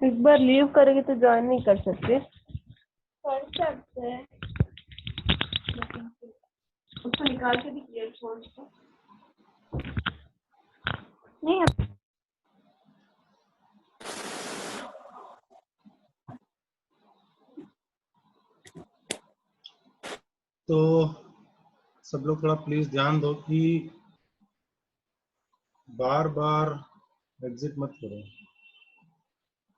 एक बार लीव करेंगे तो ज्वाइन नहीं कर सकते। कर सकते हैं, उसको निकाल के भी किया छोड़ दो। नहीं तो सब लोग थोड़ा प्लीज ध्यान दो कि बार बार एग्जिट मत करो,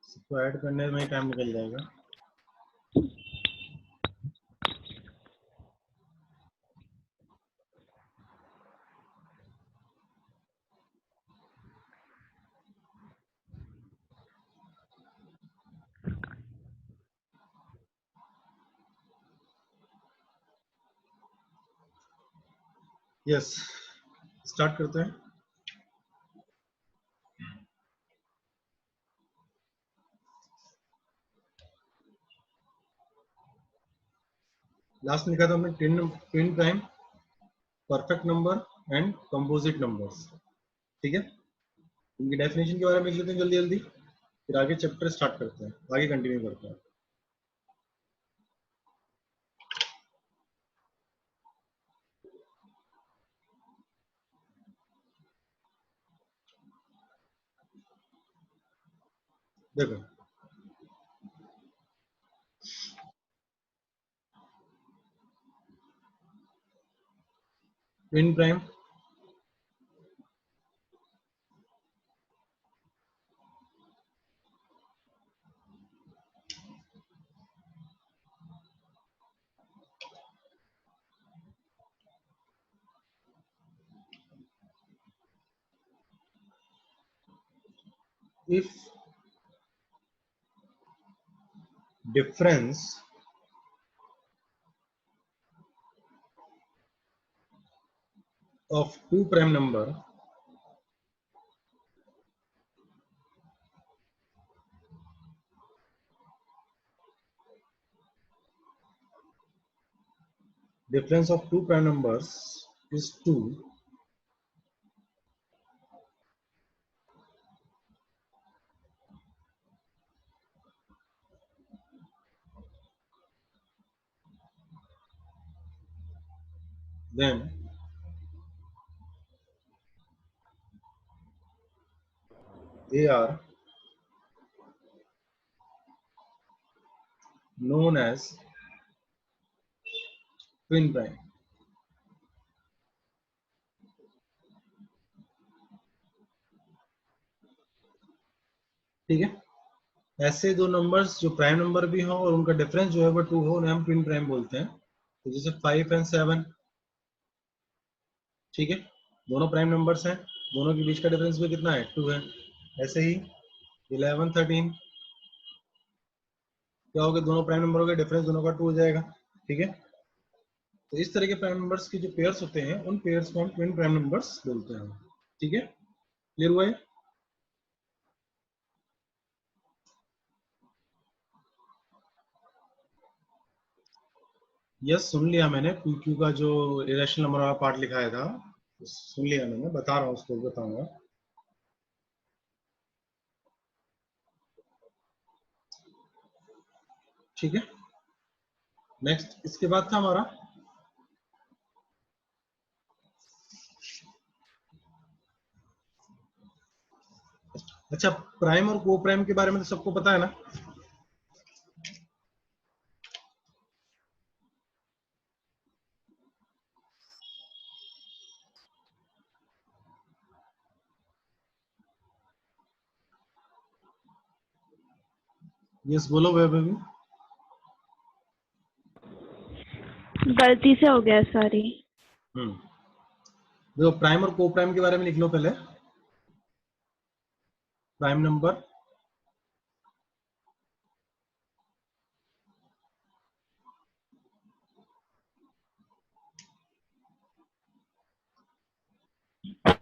सबको ऐड करने में टाइम निकल जाएगा। यस, स्टार्ट करते हैं। लास्ट में लिखा था हमने twin prime, perfect number and composite numbers. ठीक है, इनकी डेफिनेशन के बारे में लिख लेते हैं जल्दी जल्दी, फिर आगे चैप्टर स्टार्ट करते हैं, आगे कंटिन्यू करते हैं। देखो, twin prime if difference of two prime number is 2, then they are known as twin prime। ठीक है, ऐसे दो नंबर्स जो प्राइम नंबर भी हो और उनका डिफरेंस जो है वो 2 हो, उन्हें हम ट्विन प्राइम बोलते हैं। तो जैसे 5 एंड 7, ठीक है, दोनों प्राइम नंबर्स हैं, दोनों के बीच का डिफरेंस भी कितना है, 2 है। ऐसे ही 11 13 क्या होगा, दोनों प्राइम नंबरों का डिफरेंस दोनों का 2 हो जाएगा। ठीक है, तो इस तरह के प्राइम नंबर्स के जो पेयर्स होते हैं उन पेयर्स को हम ट्विन प्राइम नंबर्स बोलते हैं। ठीक है, क्लियर हुआ है? यस, सुन लिया मैंने, PQ का जो इरेशनल नंबर वाला पार्ट लिखाया था सुन लिया मैंने, बता रहा हूँ, उसको बताऊंगा। ठीक है, नेक्स्ट इसके बाद था हमारा अच्छा, प्राइम और को प्राइम के बारे में तो सबको पता है ना। यस बोलो वैभवी। गलती से हो गया, सॉरी। देखो, प्राइम और को प्राइम के बारे में लिख लो पहले। Prime number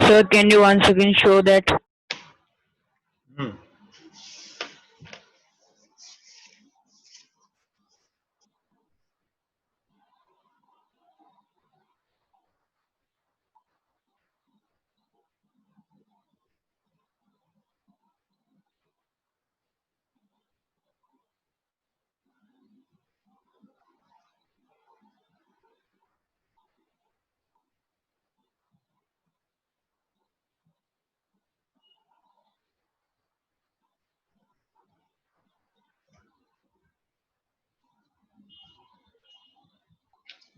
Sir, can you once again show that?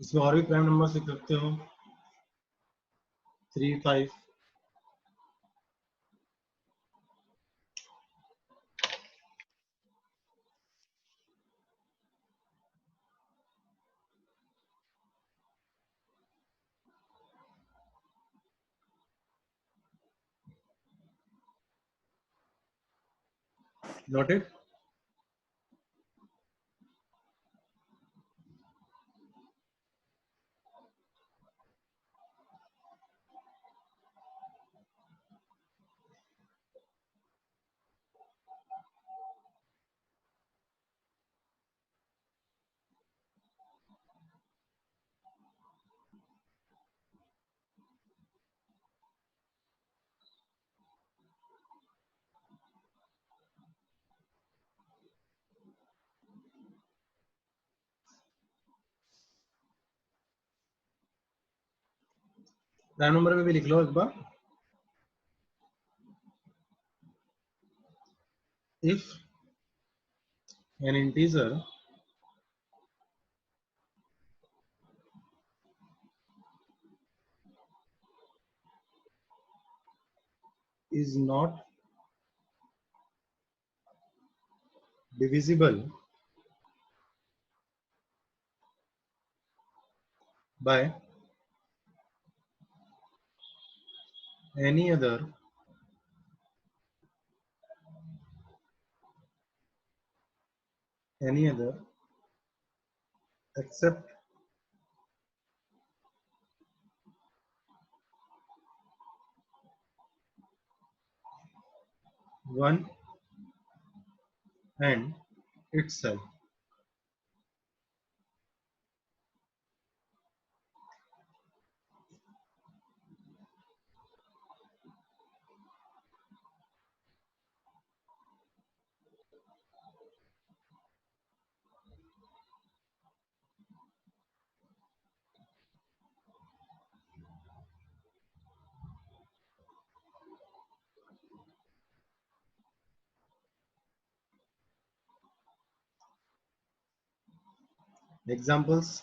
इसमें और भी प्राइम नंबर्स लिख सकते हो 3, 5. Noted? प्राइम नंबर में भी लिख लो एक बार. If an integer is not divisible by any other except 1 and itself. Examples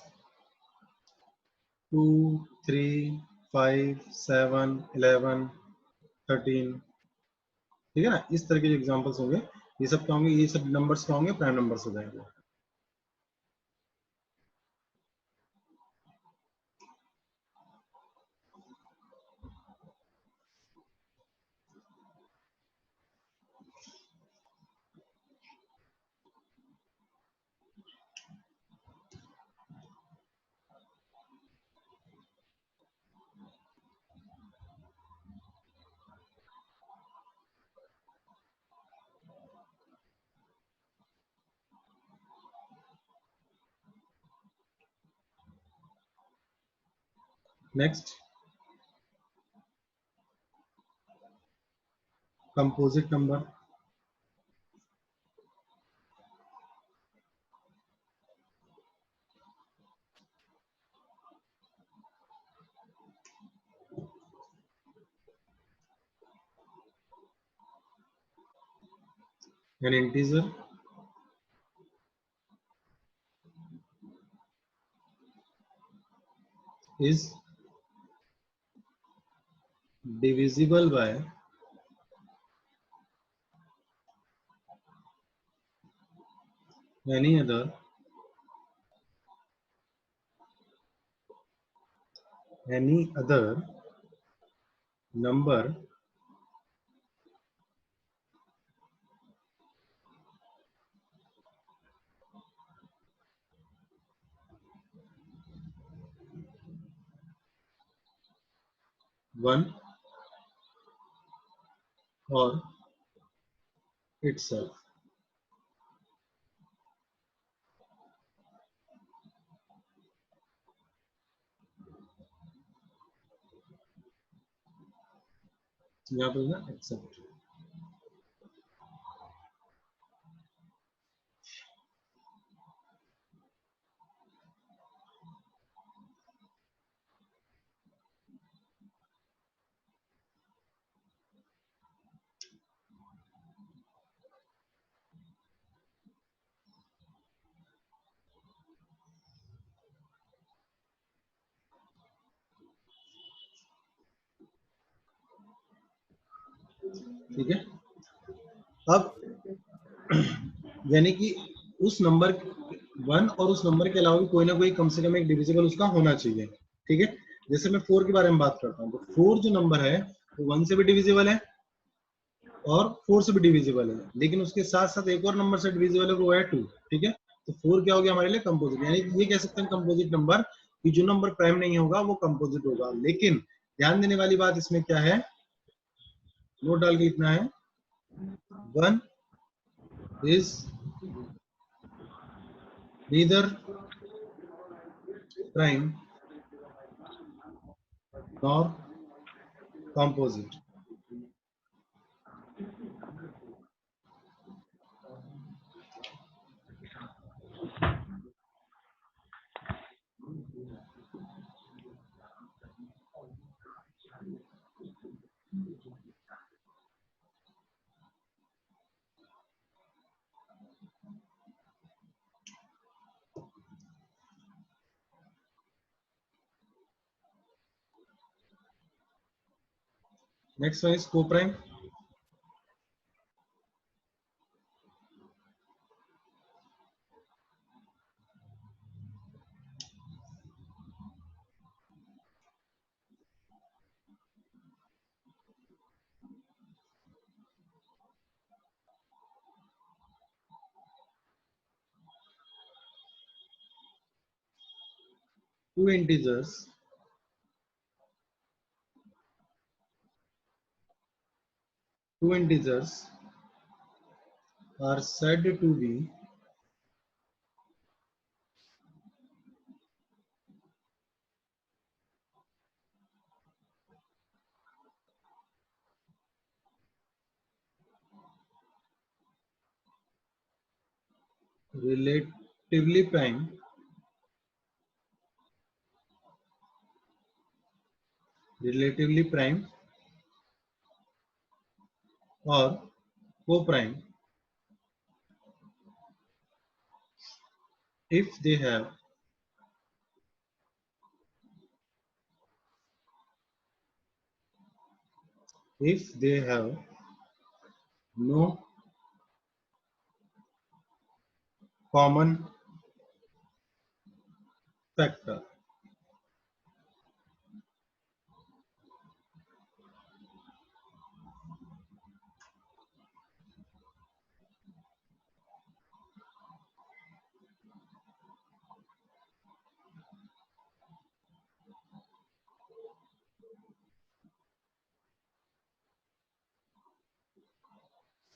2, 3, 5, 7, 11, 13. ठीक है ना, इस तरह के जो एग्जांपल्स होंगे ये सब क्या होंगे, ये सब नंबर्स क्या होंगे, प्राइम नंबर्स हो जाएंगे. Next, composite number. An integer is divisible by any other number one or itself. यहाँ पर ना एक्सेप्ट. ठीक है। अब यानी कि उस नंबर 1 और उस नंबर के अलावा भी कोई ना कोई कम से कम एक डिविजिबल उसका होना चाहिए। ठीक है, जैसे मैं 4 के बारे में बात करता हूँ, तो 4 जो नंबर है वो 1 से भी डिविजिबल है और 4 से भी डिविजिबल है, लेकिन उसके साथ साथ एक और नंबर से डिविजिबल है, वो है 2। ठीक है, तो 4 क्या हो गया हमारे लिए? कंपोजिट। यानी कि ये कह सकते हैं कंपोजिट नंबर कि जो नंबर प्राइम नहीं होगा वो कंपोजिट होगा। लेकिन ध्यान देने वाली बात इसमें क्या है, नोट डाल के लिखना है, 1 is neither prime nor composite. Next one is coprime. Two integers are said to be relatively prime or coprime if they have no common factor.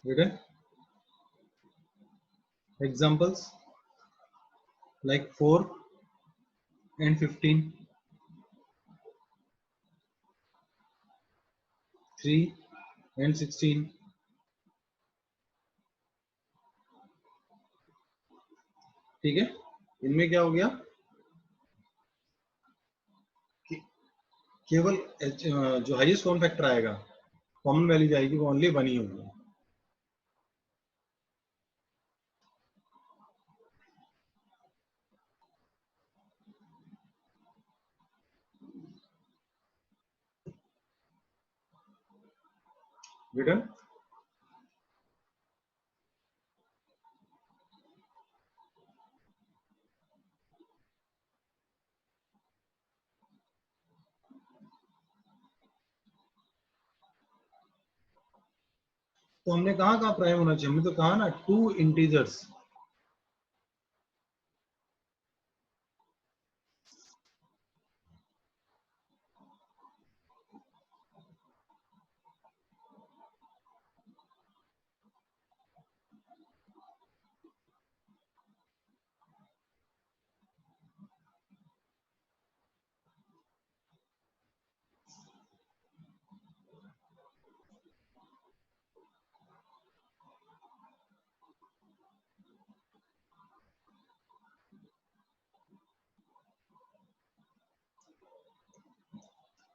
Okay? Examples like 4 and 15, 3 and 16. ठीक है, इनमें क्या हो गया कि केवल जो हाईएस्ट कॉमन फैक्टर आएगा, कॉमन वैल्यू जाएगी, वो ओनली 1 ही होगी। रिटर्न तो हमने कहाँ प्राइम होना चाहिए? हमने तो कहा ना 2 इंटीजर्स।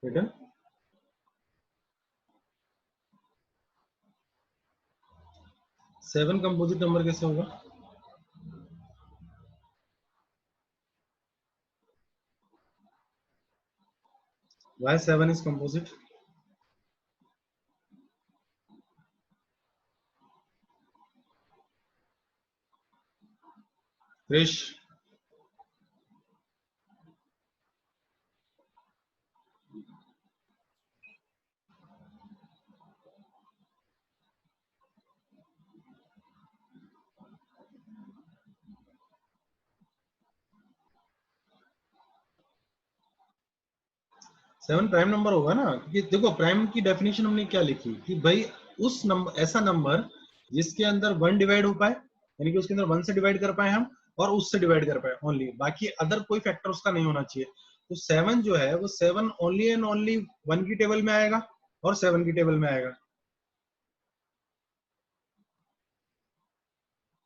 रिटर्न 7 कंपोजिट नंबर कैसे होगा? Why 7 is composite? Krish, 7 prime number होगा ना, क्योंकि देखो प्राइम की डेफिनेशन हमने क्या लिखी कि भाई उस नंबर, ऐसा नंबर जिसके अंदर 1 डिवाइड हो पाए, यानी कि उसके अंदर 1 से डिवाइड कर पाए हम और उससे डिवाइड कर पाए ओनली, बाकी अदर कोई फैक्टर उसका नहीं होना चाहिए। तो 7 जो है वो 7 ओनली एंड ओनली 1 की टेबल में आएगा और 7 की टेबल में आएगा,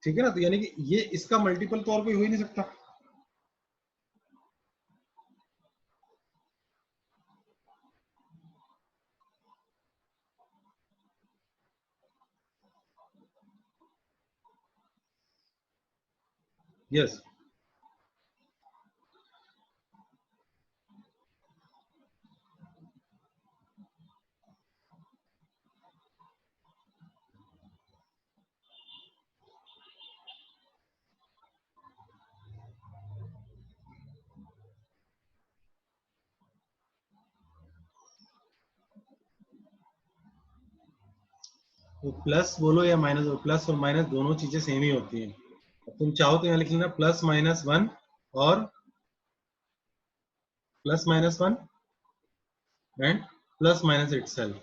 ठीक है ना। तो यानी कि ये इसका मल्टीपल तो और कोई हो ही नहीं सकता। यस, तो प्लस बोलो या माइनस, प्लस और माइनस दोनों चीजें सेम ही होती हैं। तुम चाहो तो यहाँ लिख लेना +-1 और +-1 एंड +- इटसेल्फ।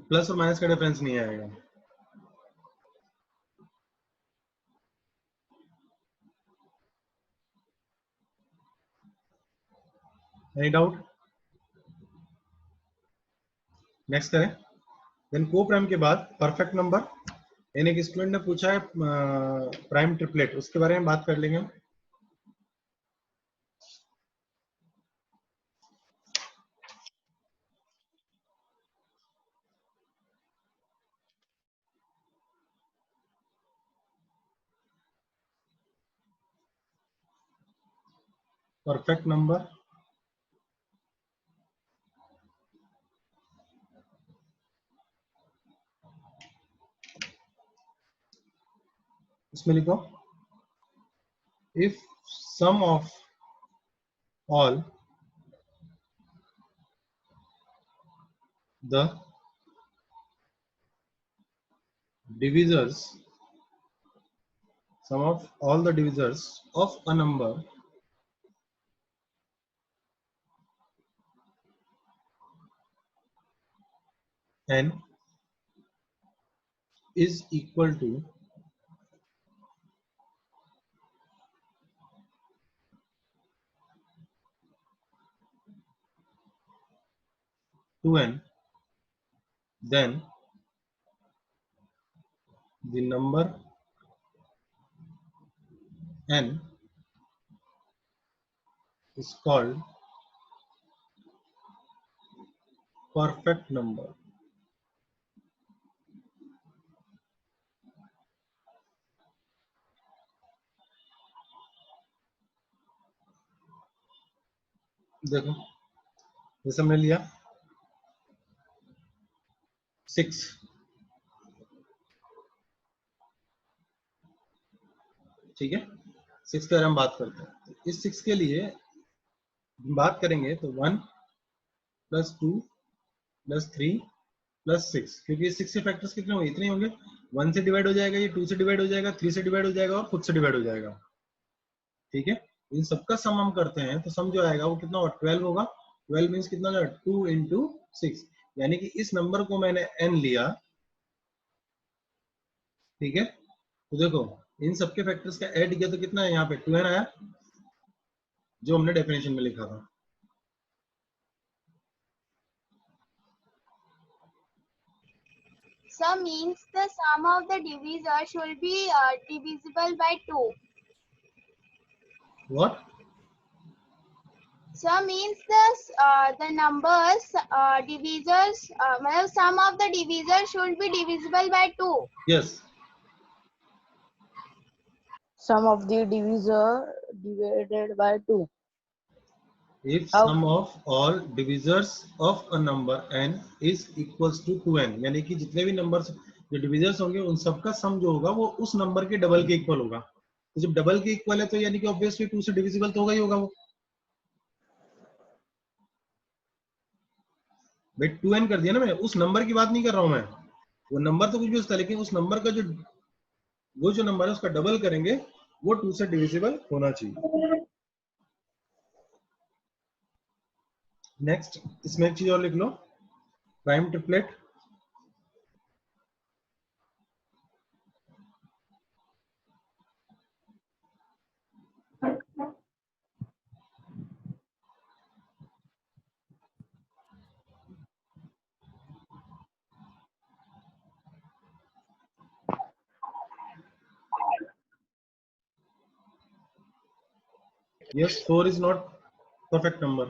प्लस और माइनस का डिफरेंस नहीं आएगा। Any doubt? नेक्स्ट करें। देन को प्राइम के बाद परफेक्ट नंबर, यानी कि स्टूडेंट ने पूछा है प्राइम ट्रिपलेट, उसके बारे में बात कर लेंगे हम। परफेक्ट नंबर, इसमें लिखो if sum of all the divisors, sum of all the divisors of a number n is equal to 2n, then the number n is called perfect number। देखो जैसे हमने लिया 6, ठीक है, 6 के बारे में बात करते हैं। इस 6 के लिए बात करेंगे तो 1 + 2 + 3 + 6, क्योंकि 6 के फैक्टर्स कितने होंगे, इतने होंगे। 1 से डिवाइड हो जाएगा, ये 2 से डिवाइड हो जाएगा, 3 से डिवाइड हो जाएगा और खुद से डिवाइड हो जाएगा, ठीक है। इन सबका सम हम करते हैं तो सम जो आएगा वो कितना होगा, 12 होगा। 12 मीन्स कितना होगा, 2 × 6, यानी कि इस नंबर को मैंने n लिया, ठीक है। तो देखो इन सबके फैक्टर्स का ऐड किया तो कितना है, यहाँ पे 2n आया, जो हमने डेफिनेशन में लिखा था। Sum means the sum of the divisor should be divisible by 2. What? Sum means the numbers divisors, मतलब sum of the divisor should be divisible by 2. Yes. Sum of the divisor divided by 2. If sum of all divisors of a number n is equals to 2n, यानी कि जितने भी numbers जो divisors होंगे उन सबका सम जो होगा वो उस नंबर के डबल के इक्वल होगा। तो जब डबल के इक्वल है तो यानी कि ऑब्वियसली 2 से डिविजिबल तो होगा ही होगा वो। भाई 2n कर दिया ना, मैं उस नंबर की बात नहीं कर रहा हूं मैं, वो नंबर तो कुछ भी होता है, लेकिन उस नंबर का जो वो जो नंबर है उसका डबल करेंगे वो 2 से डिविजिबल होना चाहिए। नेक्स्ट इसमें एक चीज और लिख लो, prime triplet. Yes, 4 is not perfect number.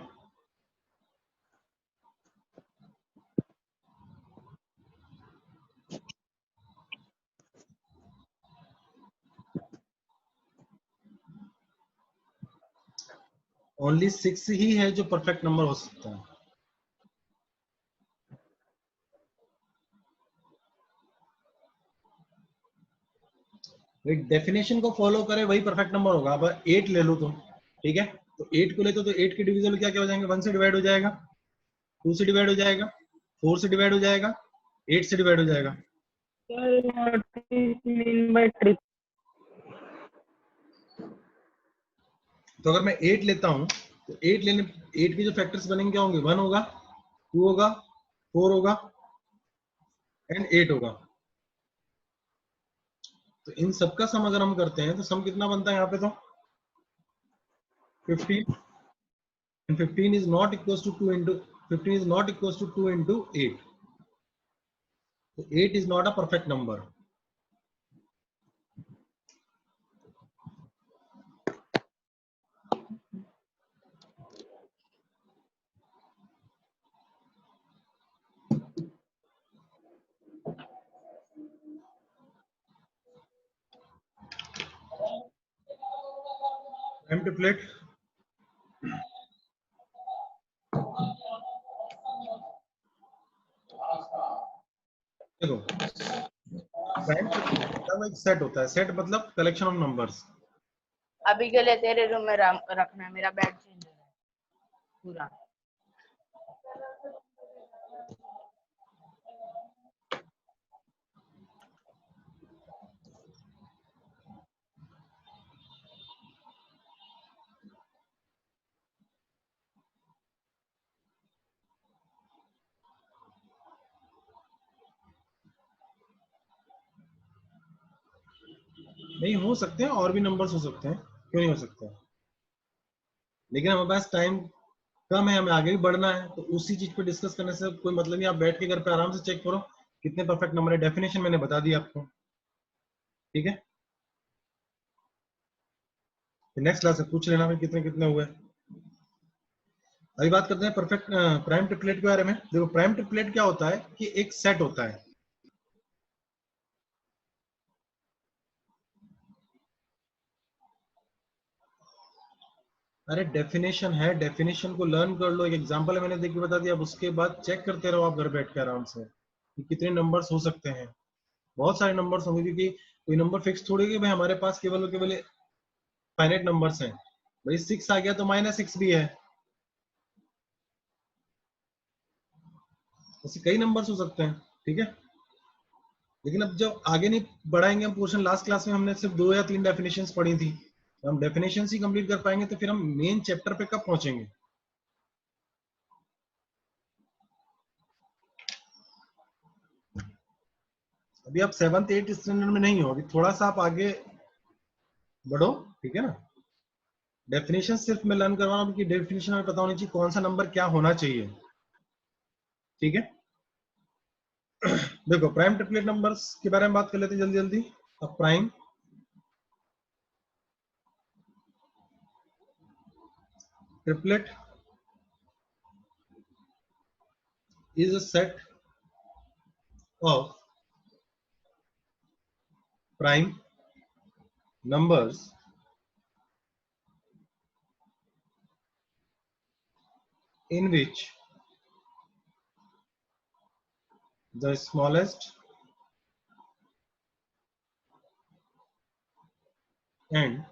Only 6 ही है जो परफेक्ट नंबर हो सकता है। डेफिनेशन को फॉलो करे वही परफेक्ट नंबर होगा। अब 8 ले लो तुम, ठीक है, तो 8 को ले तो 8 के डिविजन क्या क्या हो जाएंगे, 1 से डिवाइड हो जाएगा, 2 से डिवाइड हो जाएगा, 4 से डिवाइड हो जाएगा, 8 से डिवाइड हो जाएगा। तो अगर मैं 8 लेता हूं तो 8 के जो फैक्टर्स बनेंगे क्या होंगे, 1 होगा, 2 होगा, 4 होगा एंड 8 होगा। तो इन सबका सम अगर हम करते हैं तो सम कितना बनता है यहाँ पे, तो 15, and 15 is not equals to 2 into 15 is not equals to 2 into 8. So 8 is not a perfect number. Prime triplet. देखो प्राइम ट्रिपलेट एक सेट होता है, सेट मतलब कलेक्शन ऑफ नंबर्स। अभी के लिए तेरे रूम में रखना है, मेरा बेड चेंज हो रहा है पूरा। नहीं हो सकते हैं, और भी नंबर्स हो सकते हैं, क्यों नहीं हो सकते, लेकिन हमारे पास टाइम कम है, हमें आगे भी बढ़ना है, तो उसी चीज पे डिस्कस करने से कोई मतलब नहीं। आप बैठ के घर पे आराम से चेक करो कितने परफेक्ट नंबर है, डेफिनेशन मैंने बता दी आपको, ठीक है। नेक्स्ट क्लास में पूछ लेना फिर कितने कितने हुए। अभी बात करते हैं परफेक्ट प्राइम ट्रिपलेट के बारे में। देखो प्राइम ट्रिपलेट क्या होता है कि एक सेट होता है, अरे डेफिनेशन है, डेफिनेशन को लर्न कर लो, एक एग्जांपल है मैंने देख के बता दिया, अब उसके बाद चेक करते रहो आप घर बैठ के आराम से कि कितने नंबर्स हो सकते हैं। बहुत सारे नंबर्स होंगे, क्योंकि कोई नंबर फिक्स थोड़ी कि भाई हमारे पास केवल और केवल फाइनाइट नंबर्स हैं। भाई 6 आ गया तो -6 भी है, ऐसे कई नंबर्स हो सकते हैं, ठीक है। लेकिन अब जब आगे नहीं बढ़ाएंगे हम पोर्शन, लास्ट क्लास में हमने सिर्फ 2 या 3 डेफिनेशंस पढ़ी थी, तो हम डेफिनेशंस ही कंप्लीट कर पाएंगे तो फिर हम मेन चैप्टर पे कब पहुंचेंगे। अभी आप 7th 8th स्टैंडर्ड में नहीं हो, अभी थोड़ा सा आप आगे बढ़ो, ठीक है ना। डेफिनेशन सिर्फ मैं लर्न करवा रहा हूं कि डेफिनेशन में पता होनी चाहिए कौन सा नंबर क्या होना चाहिए, ठीक है। देखो प्राइम ट्रिपलेट नंबर्स के बारे में बात कर लेते हैं जल्दी जल्दी। अब prime triplet is a set of prime numbers in which the smallest and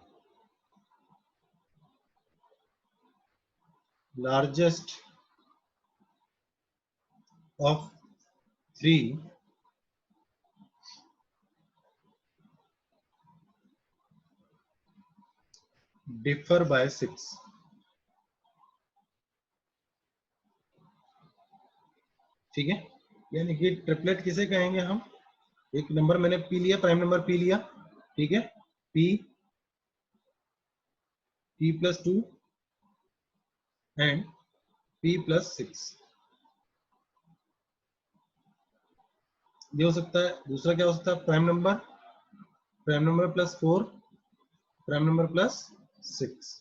largest of 3 differ by 6. ठीक है, यानी कि ट्रिपलेट किसे कहेंगे हम? एक नंबर मैंने पी लिया, प्राइम नंबर पी लिया, ठीक है, P plus 2 and P plus 6, ये हो सकता है। दूसरा क्या हो सकता है? Prime number plus 4, prime number plus 6।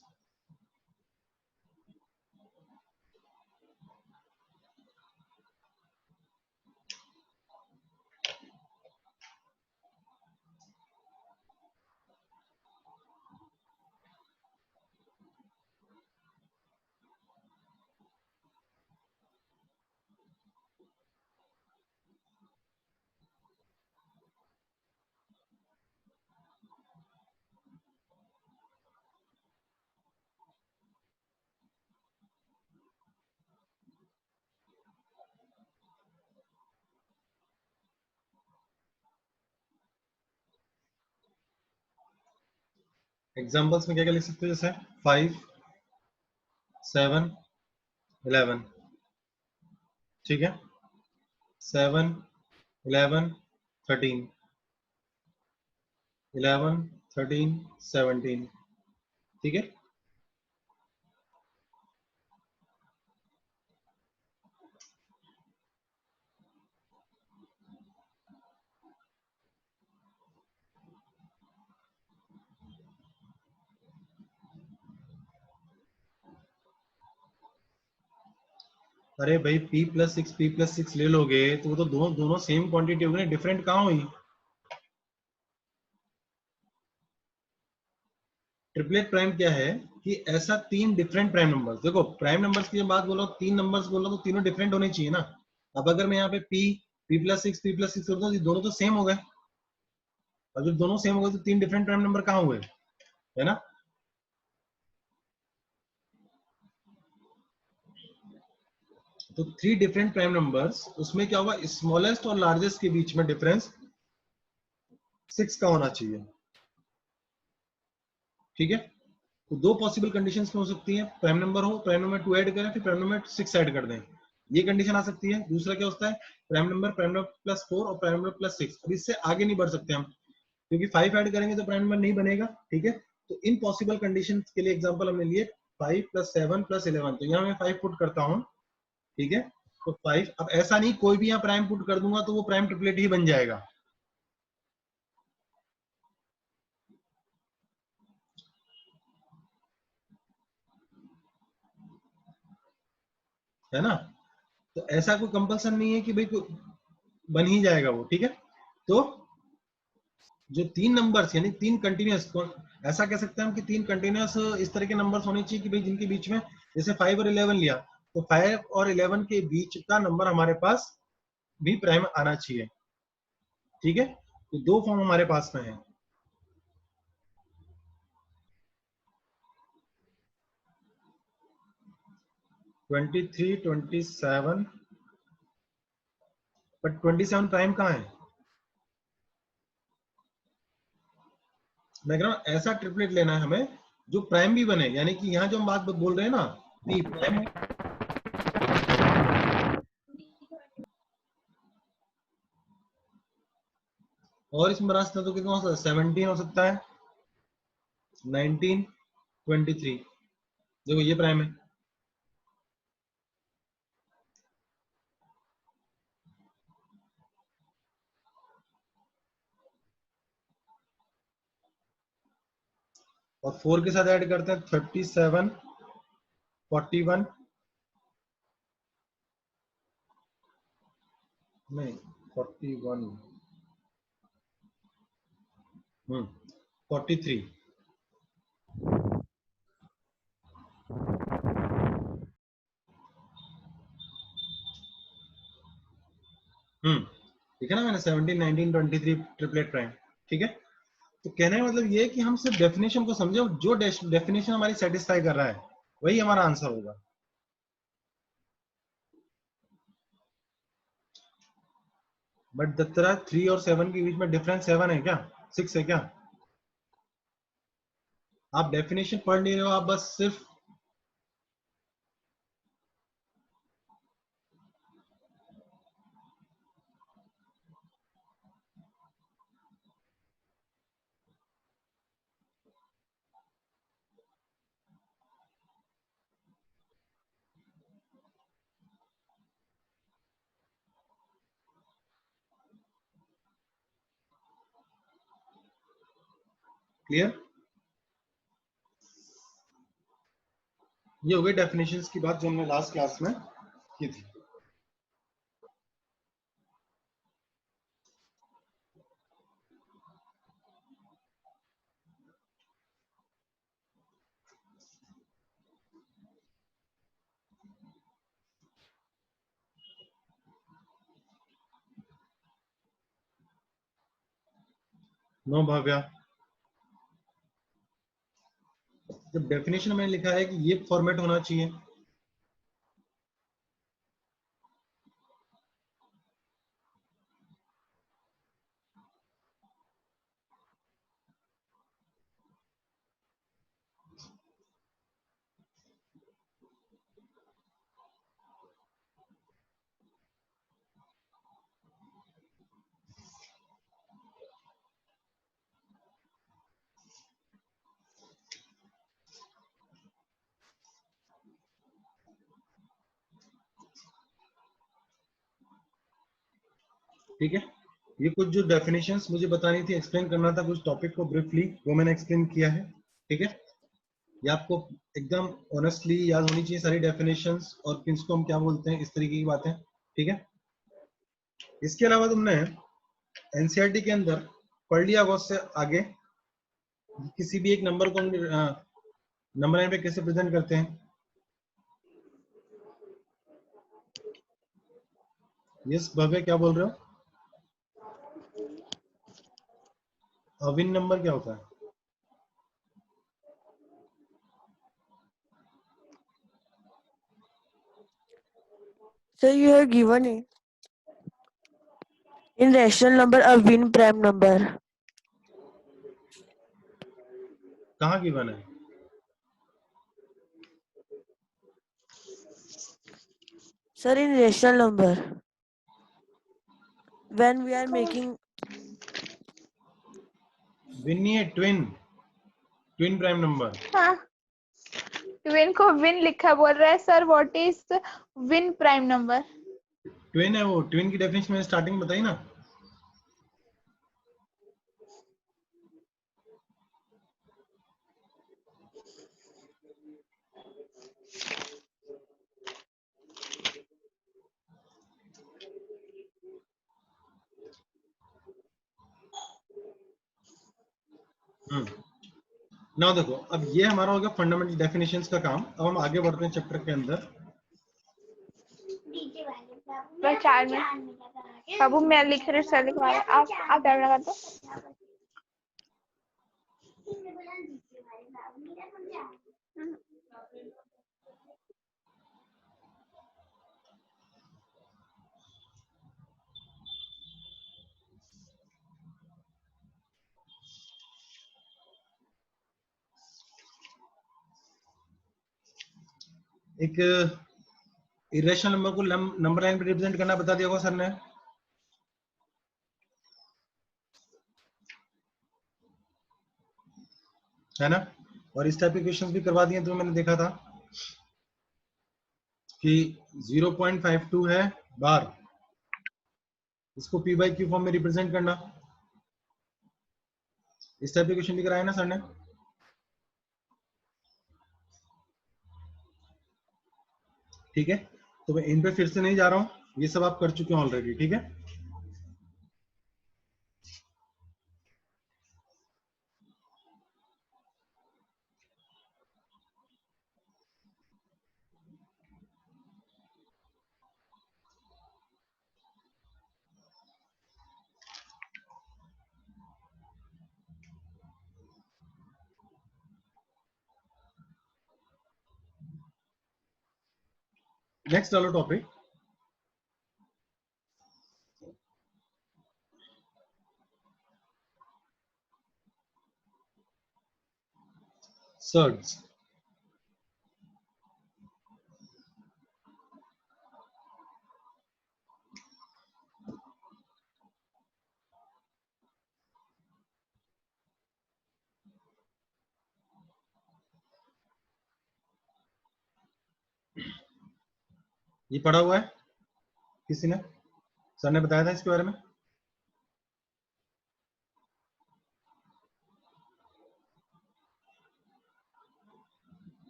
Examples में क्या क्या लिख सकते हो? जैसे 5, 7, 11, ठीक है, 7, 11, 13, 11, 13, 17, ठीक है। अरे भाई p प्लस 6 ले लोगे तो वो तो दोनों सेम क्वांटिटी होगी ना, डिफरेंट कहाँ हुई? ट्रिपलेट प्राइम क्या है कि ऐसा 3 डिफरेंट प्राइम नंबर्स, देखो प्राइम नंबर्स की जब बात बोलो, 3 नंबर्स बोलो तो तीनों डिफरेंट होने चाहिए ना। अब अगर मैं यहाँ पे p प्लस 6 करता हूँ, दोनों तो सेम हो गए। और जब दोनों सेम हो गए तो 3 डिफरेंट प्राइम नंबर कहाँ हुए, है ना? तो 3 डिफरेंट प्राइम नंबर्स, उसमें क्या होगा? स्मॉलेस्ट और लार्जेस्ट के बीच में डिफरेंस 6 का होना चाहिए, ठीक है। तो दो पॉसिबल कंडीशंस में हो सकती है, प्राइम नंबर हो, प्राइम नंबर 2 ऐड करें, फिर प्राइम नंबर 6 ऐड कर दें, ये कंडीशन आ सकती है। दूसरा क्या होता है? प्राइम नंबर प्लस 4 और प्राइम नंबर प्लस 6। अब इससे आगे नहीं बढ़ सकते हम, क्योंकि 5 ऐड करेंगे तो प्राइम नंबर नहीं बनेगा, ठीक है। तो इन पॉसिबल कंडीशंस के लिए एग्जांपल हमने लिए 5 प्लस 7 प्लस 11। तो यहाँ मैं 5 पुट करता हूँ, ठीक है। तो 5, अब ऐसा नहीं कोई भी यहाँ प्राइम पुट कर दूंगा तो वो प्राइम ट्रिपलेट ही बन जाएगा, है ना। तो ऐसा कोई कंपल्सन नहीं है कि भाई बन ही जाएगा वो, ठीक है। तो जो 3 नंबर्स यानी 3 कंटिन्यूअस, ऐसा कह सकते हैं हम कि 3 कंटिन्यूअस इस तरह के नंबर्स होने चाहिए कि भाई जिनके बीच में, जैसे 5 और 11 लिया, तो 5 और 11 के बीच का नंबर हमारे पास भी प्राइम आना चाहिए, ठीक है। तो दो फॉर्म हमारे पास में है, 23, 27, बट 27 प्राइम कहाँ है? मैं कह रहा हूं ऐसा ट्रिपलेट लेना है हमें जो प्राइम भी बने, यानी कि यहाँ जो हम बात बोल रहे हैं ना, पी प्राइम। और इसमें रास्ता तो कितना हो सकता है? 17 हो सकता है, 19, 23, देखो ये प्राइम है। और 4 के साथ ऐड करते हैं 37, 41, नहीं 41, 43, ठीक है ना। मैंने 17, 19, 23 ट्रिपलेट प्राइम, ठीक है। तो कहने का मतलब ये है कि हम सिर्फ डेफिनेशन को समझे, जो डेफिनेशन हमारी सेटिस्फाई कर रहा है वही हमारा आंसर होगा। बट दत्तरा 3 और 7 के बीच में डिफरेंस 7 है क्या, 6 है क्या? आप डेफिनेशन पढ़ नहीं रहे हो, आप बस सिर्फ क्लियर। ये हो गई डेफिनेशंस की बात जो हमने लास्ट क्लास में की थी। नो भव्या, जब डेफिनेशन में लिखा है कि ये फॉर्मेट होना चाहिए, ठीक है। ये कुछ जो डेफिनेशंस मुझे बतानी थी, एक्सप्लेन करना था कुछ टॉपिक को ब्रीफली, वो मैंने एक्सप्लेन किया है। ठीक है, ये आपको एकदम ऑनेस्टली याद होनी चाहिए सारी डेफिनेशंस और किसको हम क्या बोलते हैं, इस तरीके की बातें। ठीक है, इसके अलावा तुमने एनसीईआरटी के अंदर पढ़ लिया होगा उससे आगे किसी भी एक नंबर को नंबर लाइन पे कैसे प्रेजेंट करते हैं। यस भव्य, क्या बोल रहे हो? अविन नंबर क्या होता है? So you have given it in rational number a win prime number. कहाँ गिवन है? Sir, in rational number, when we are making win नहीं है, ट्विन, ट्विन प्राइम नंबर। हाँ, विन को विन लिखा बोल रहा है sir. What is win prime number? Twin है वो, ट्विन की डेफिनेशन मैंने स्टार्टिंग में बताई ना। ना देखो, अब ये हमारा हो गया फंडामेंटल डेफिनेशंस का काम। अब हम आगे बढ़ते हैं चैप्टर के अंदर। बस 4 मिनट बाबू, मैं लिख रही सर लिखवा रहे। आप टाइम लगा दो। एक इरेशनल नंबर को नंबर लाइन पे रिप्रेजेंट करना बता दिया होगा सर ने। है ना, और इस टाइप के क्वेश्चंस भी करवा दिए तो मैंने देखा था कि 0.52 है बार, इसको पी बाई क्यू फॉर्म में रिप्रेजेंट करना, इस टाइप के क्वेश्चन भी कराए ना सर ने। ठीक है, तो मैं इन पे फिर से नहीं जा रहा हूं, ये सब आप कर चुके हैं ऑलरेडी। ठीक है, नेक्स्ट डालो टॉपिक, सर्ड्स। ये पढ़ा हुआ है किसी ने? सर ने बताया था इसके बारे में?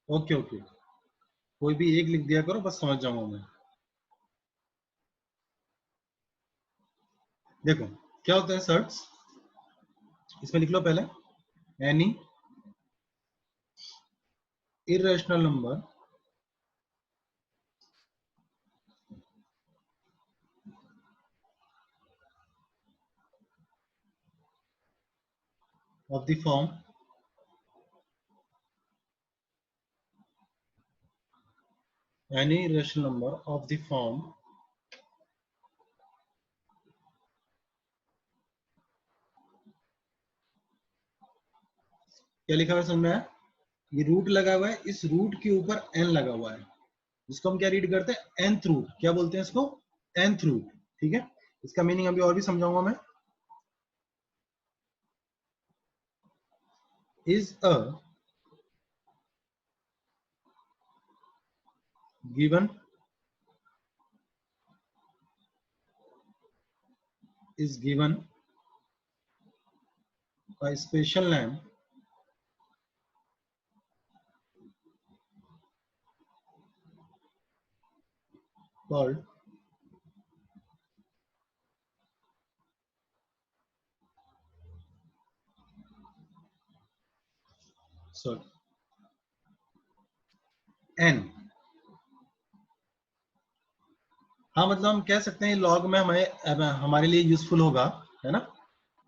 ओके ओके, कोई भी एक लिख दिया करो, बस समझ जाऊंगा मैं। देखो क्या होता है सर्ट्स, इसमें लिख लो पहले, any irrational number of the form any irrational number of the form क्या लिखा हुआ है समझ में आया? ये रूट लगा हुआ है, इस रूट के ऊपर n लगा हुआ है, जिसको हम क्या रीड करते हैं, nth रूट। क्या बोलते हैं इसको? nth root. ठीक है, इसका मीनिंग अभी और भी समझाऊंगा मैं। Is a given is given a special name called sorry n। हाँ मतलब हम कह सकते हैं लॉग में हमारे लिए यूजफुल होगा, है ना?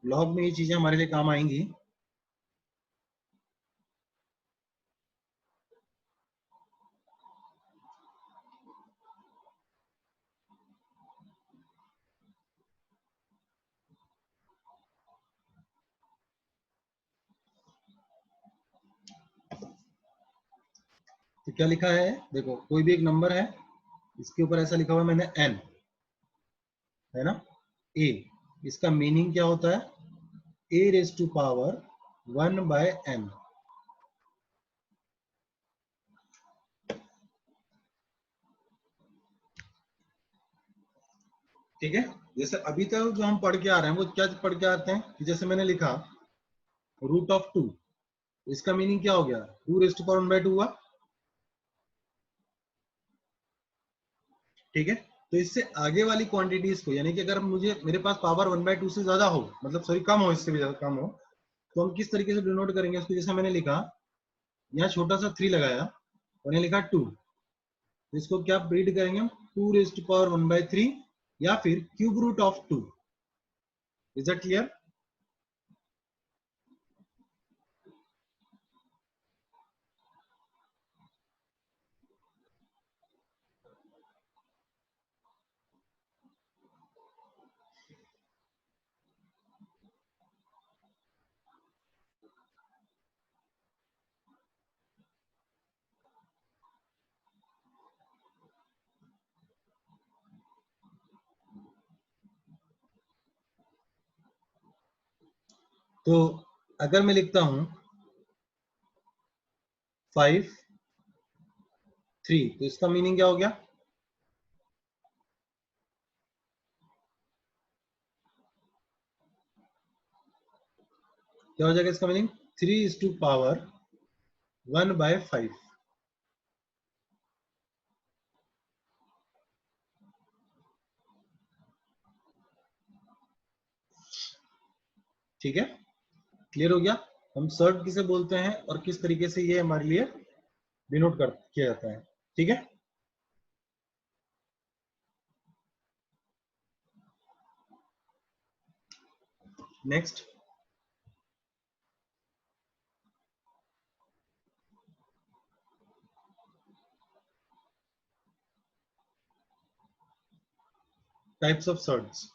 लॉग में ये चीजें हमारे लिए काम आएंगी। तो क्या लिखा है, देखो कोई भी एक नंबर है, इसके ऊपर ऐसा लिखा हुआ है मैंने n, है ना, a। इसका मीनिंग क्या होता है, a raise to power 1/n। ठीक है, जैसे अभी तक जो हम पढ़ के आ रहे हैं वो क्या पढ़ के आते हैं कि जैसे मैंने लिखा रूट ऑफ 2, इसका मीनिंग क्या हो गया, 2 रेज टू पावर 1/2 हुआ। ठीक है, तो इससे आगे वाली क्वांटिटीज को, यानी कि अगर मुझे मेरे पास पावर 1/2 से ज्यादा हो, मतलब सॉरी कम हो, इससे भी ज्यादा कम हो, तो हम किस तरीके से डिनोट करेंगे उसको? जैसे मैंने लिखा यहाँ छोटा सा 3 लगाया और लिखा 2, तो इसको क्या रीड करेंगे हम, 2 रेज टू पावर 1/3 या फिर cube root of 2। Is that clear? तो अगर मैं लिखता हूं 5 3, तो इसका मीनिंग क्या हो गया, क्या हो जाएगा इसका मीनिंग, 3 इज टू पावर 1/5। ठीक है, क्लियर हो गया? हम सर्ट किसे बोलते हैं और किस तरीके से ये हमारे लिए डिनोट कर किया जाता है। ठीक है, नेक्स्ट, Types of surds.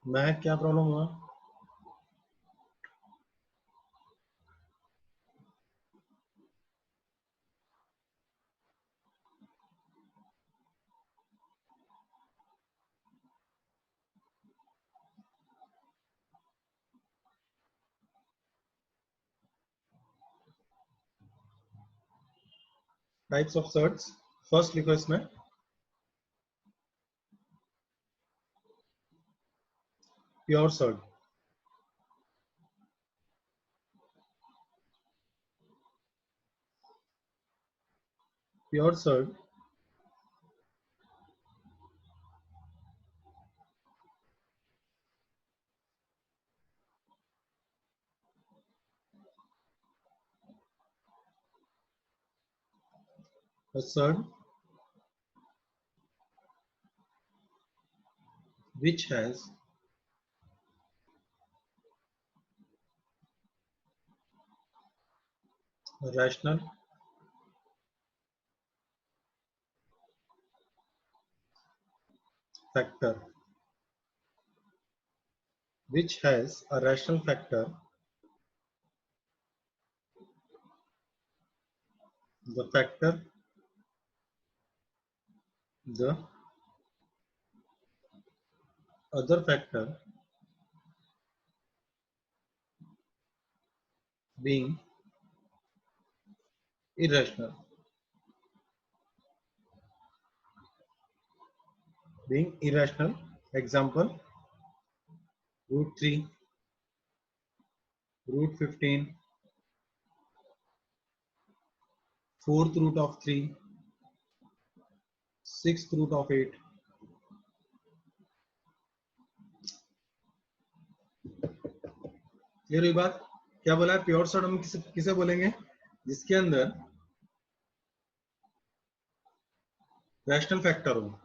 महक क्या प्रॉब्लम हुआ? टाइप्स ऑफ सर्ड्स फर्स्ट लिखो इसमें pure surd. Pure surd a surd which has a rational factor, which has a rational factor, the factor, the other factor being irrational. Being irrational, example root 3, root 15, fourth root of 3, sixth root of 8. Clear हुई बात? क्या बोला है? Pure surd हम किसे बोलेंगे? जिसके अंदर रैशनल फैक्टर हो.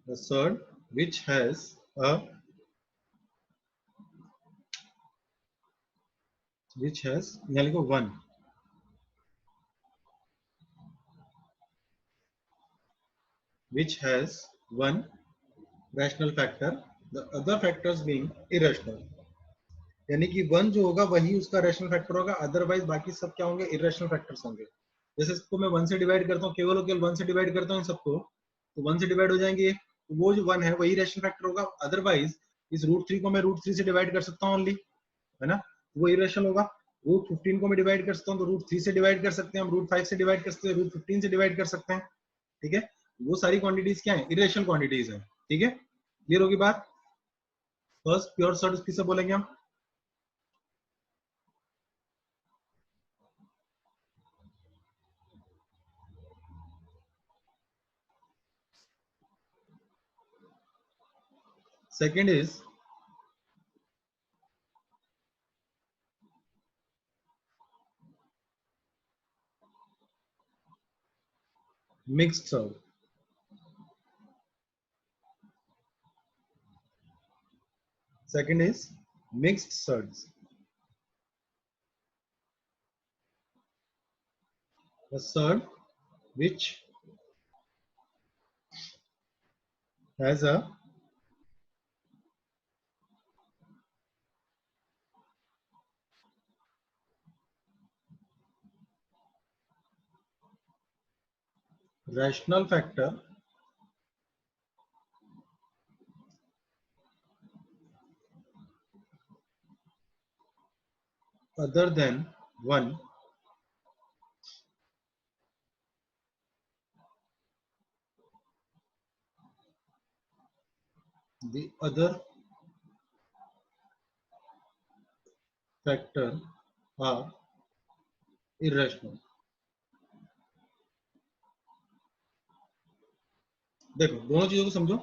The surd which has a यहाँ लिखो 1, which has one rational factor, the other factors being irrational. यानी कि 1 जो होगा वही उसका रैशनल फैक्टर होगा, अदरवाइज बाकी सब क्या होंगे? इरेशनल फैक्टर्स होंगे. जैसे इसको मैं 1 से डिवाइड करता हूँ, केवल और केवल 1 से डिवाइड करता हूँ इन सबको, तो 1 से डिवाइड हो जाएंगे, तो वो जो 1 है वही रैशनल फैक्टर होगा. अदरवाइज इस रूट 3 को मैं रूट 3 से डिवाइड कर सकता हूँ ओनली, है ना, वो इरेशनल होगा. रूट 15 को मैं डिवाइड कर सकता हूँ तो रूट 3 से डिवाइड कर सकते हैं हम, रूट 5 से डिवाइड कर सकते हैं, रूट 15 से डिवाइड कर सकते हैं. ठीक है, वो सारी क्वांटिटीज क्या है? इरेशनल क्वांटिटीज है. ठीक है, क्लियर होगी बात? फर्स्ट प्योर सर्ड किसे बोलेंगे हम? Second is mixed surd. Second is mixed surds. The surd which has a rational factor other than 1 the other factor are irrational. देखो दोनों चीजों को समझो,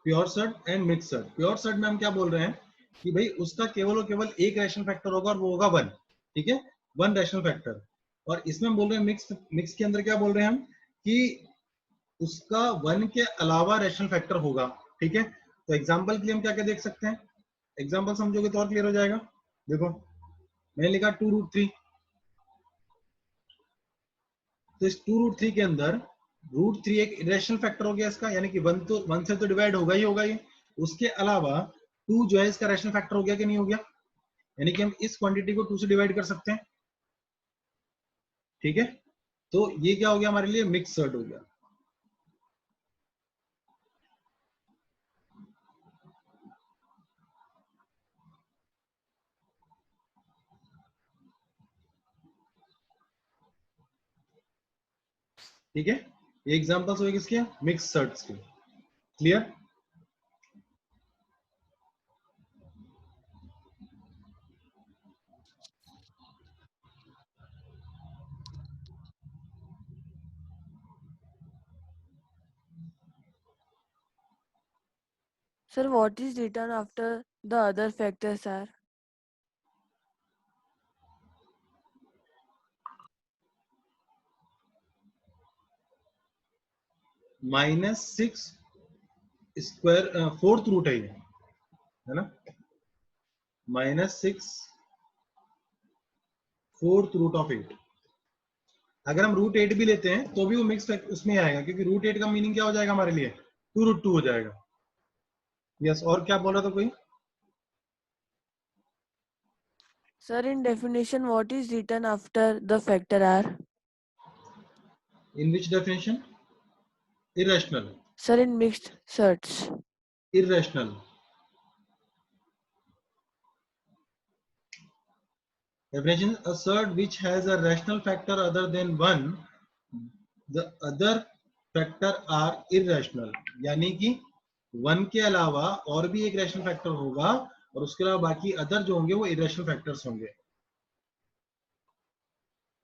pure surd and mix surd. Pure surd में हम क्या बोल रहे हैं कि भाई उसका केवल और केवल एक रैशनल फैक्टर होगा और वो होगा 1, ठीक है, 1 रैशनल फैक्टर। और इसमें हम बोल रहे हैं मिक्स के अंदर क्या बोल रहे हैं हम कि उसका 1 के अलावा रैशनल फैक्टर होगा, ठीक है। तो एग्जांपल के लिए हम क्या क्या देख सकते हैं, एग्जांपल समझोगे तो और क्लियर हो जाएगा। देखो मैंने लिखा 2√3, तो इस 2√3 के अंदर √3 एक इरेशनल फैक्टर हो गया इसका, यानी कि 1 से तो डिवाइड होगा ही होगा ये। उसके अलावा 2 जो है इसका रैशनल फैक्टर हो गया कि नहीं हो गया, यानी कि हम इस क्वांटिटी को 2 से डिवाइड कर सकते हैं, ठीक है। तो ये क्या हो गया हमारे लिए, मिक्स सर्ट हो गया। ठीक है, ये एग्जांपल्स हुए किसके, मिक्स सर्ट्स के। Clear? Sir, what is written after the other factors are? -6 square fourth root है ये, है ना, -6 फोर्थ रूट ऑफ 8। अगर हम √8 भी लेते हैं तो भी वो मिक्स उसमें आएगा, क्योंकि √8 का मीनिंग क्या हो जाएगा हमारे लिए, 2√2 हो जाएगा। यस, और क्या बोल रहा था कोई? Sir, in definition, what is written after the factor R? In which definition? Irrational. Sir, in mixed certs. Irrational. Definition: a cert which has a rational factor other than 1, the other factor are irrational. यानी कि 1 के अलावा और भी एक rational factor होगा और उसके अलावा बाकी अदर जो होंगे वो इरेशनल फैक्टर्स होंगे।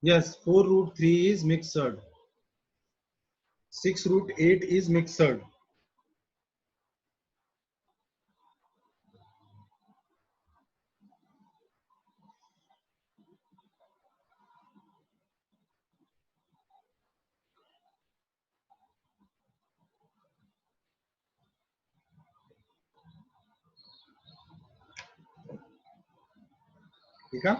Yes, 4√3 is mixed. 6√8 is mixed. ठीक है,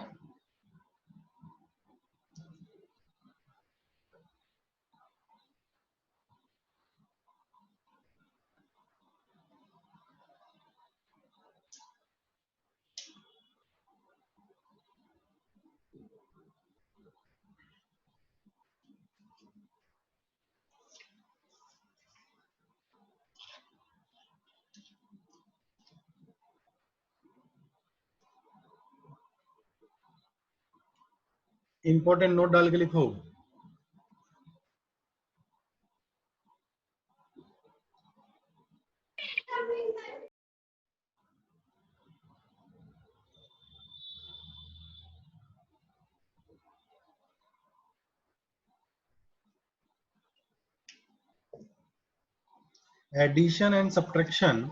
इंपॉर्टेंट नोट डाल के लिखो। Addition and subtraction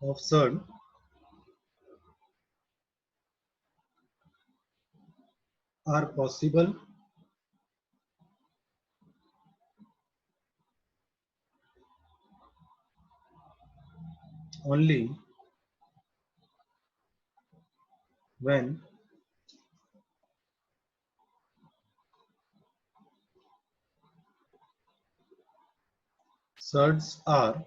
of cert are possible only when certs are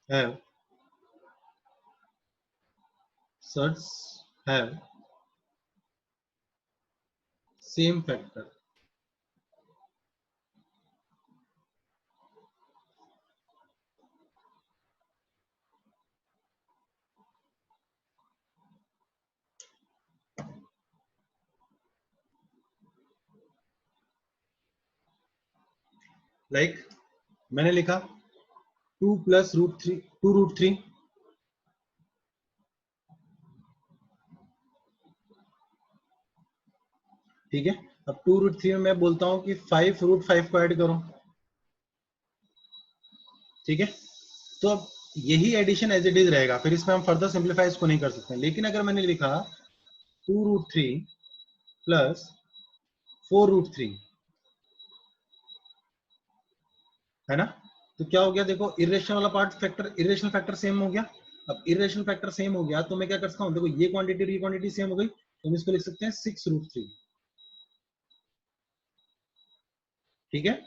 have such have same factor. Like मैंने लिखा 2 + √3 2√3, ठीक है। अब 2√3 में मैं बोलता हूं कि 5√5 को ऐड करो, ठीक है। तो अब यही एडिशन एज इट इज रहेगा, फिर इसमें हम फर्दर सिंप्लीफाई इसको नहीं कर सकते। लेकिन अगर मैंने लिखा 2√3 + 4√3, है ना, तो क्या हो गया, देखो इरेशनल वाला part factor, irrational factor same हो गया। अब इरेशनल फैक्टर सेम हो गया तो मैं क्या कर सकता हूँ, देखो ये क्वांटिटी और ये क्वांटिटी सेम हो गई, तो हम इसको लिख सकते हैं 6√3, ठीक है।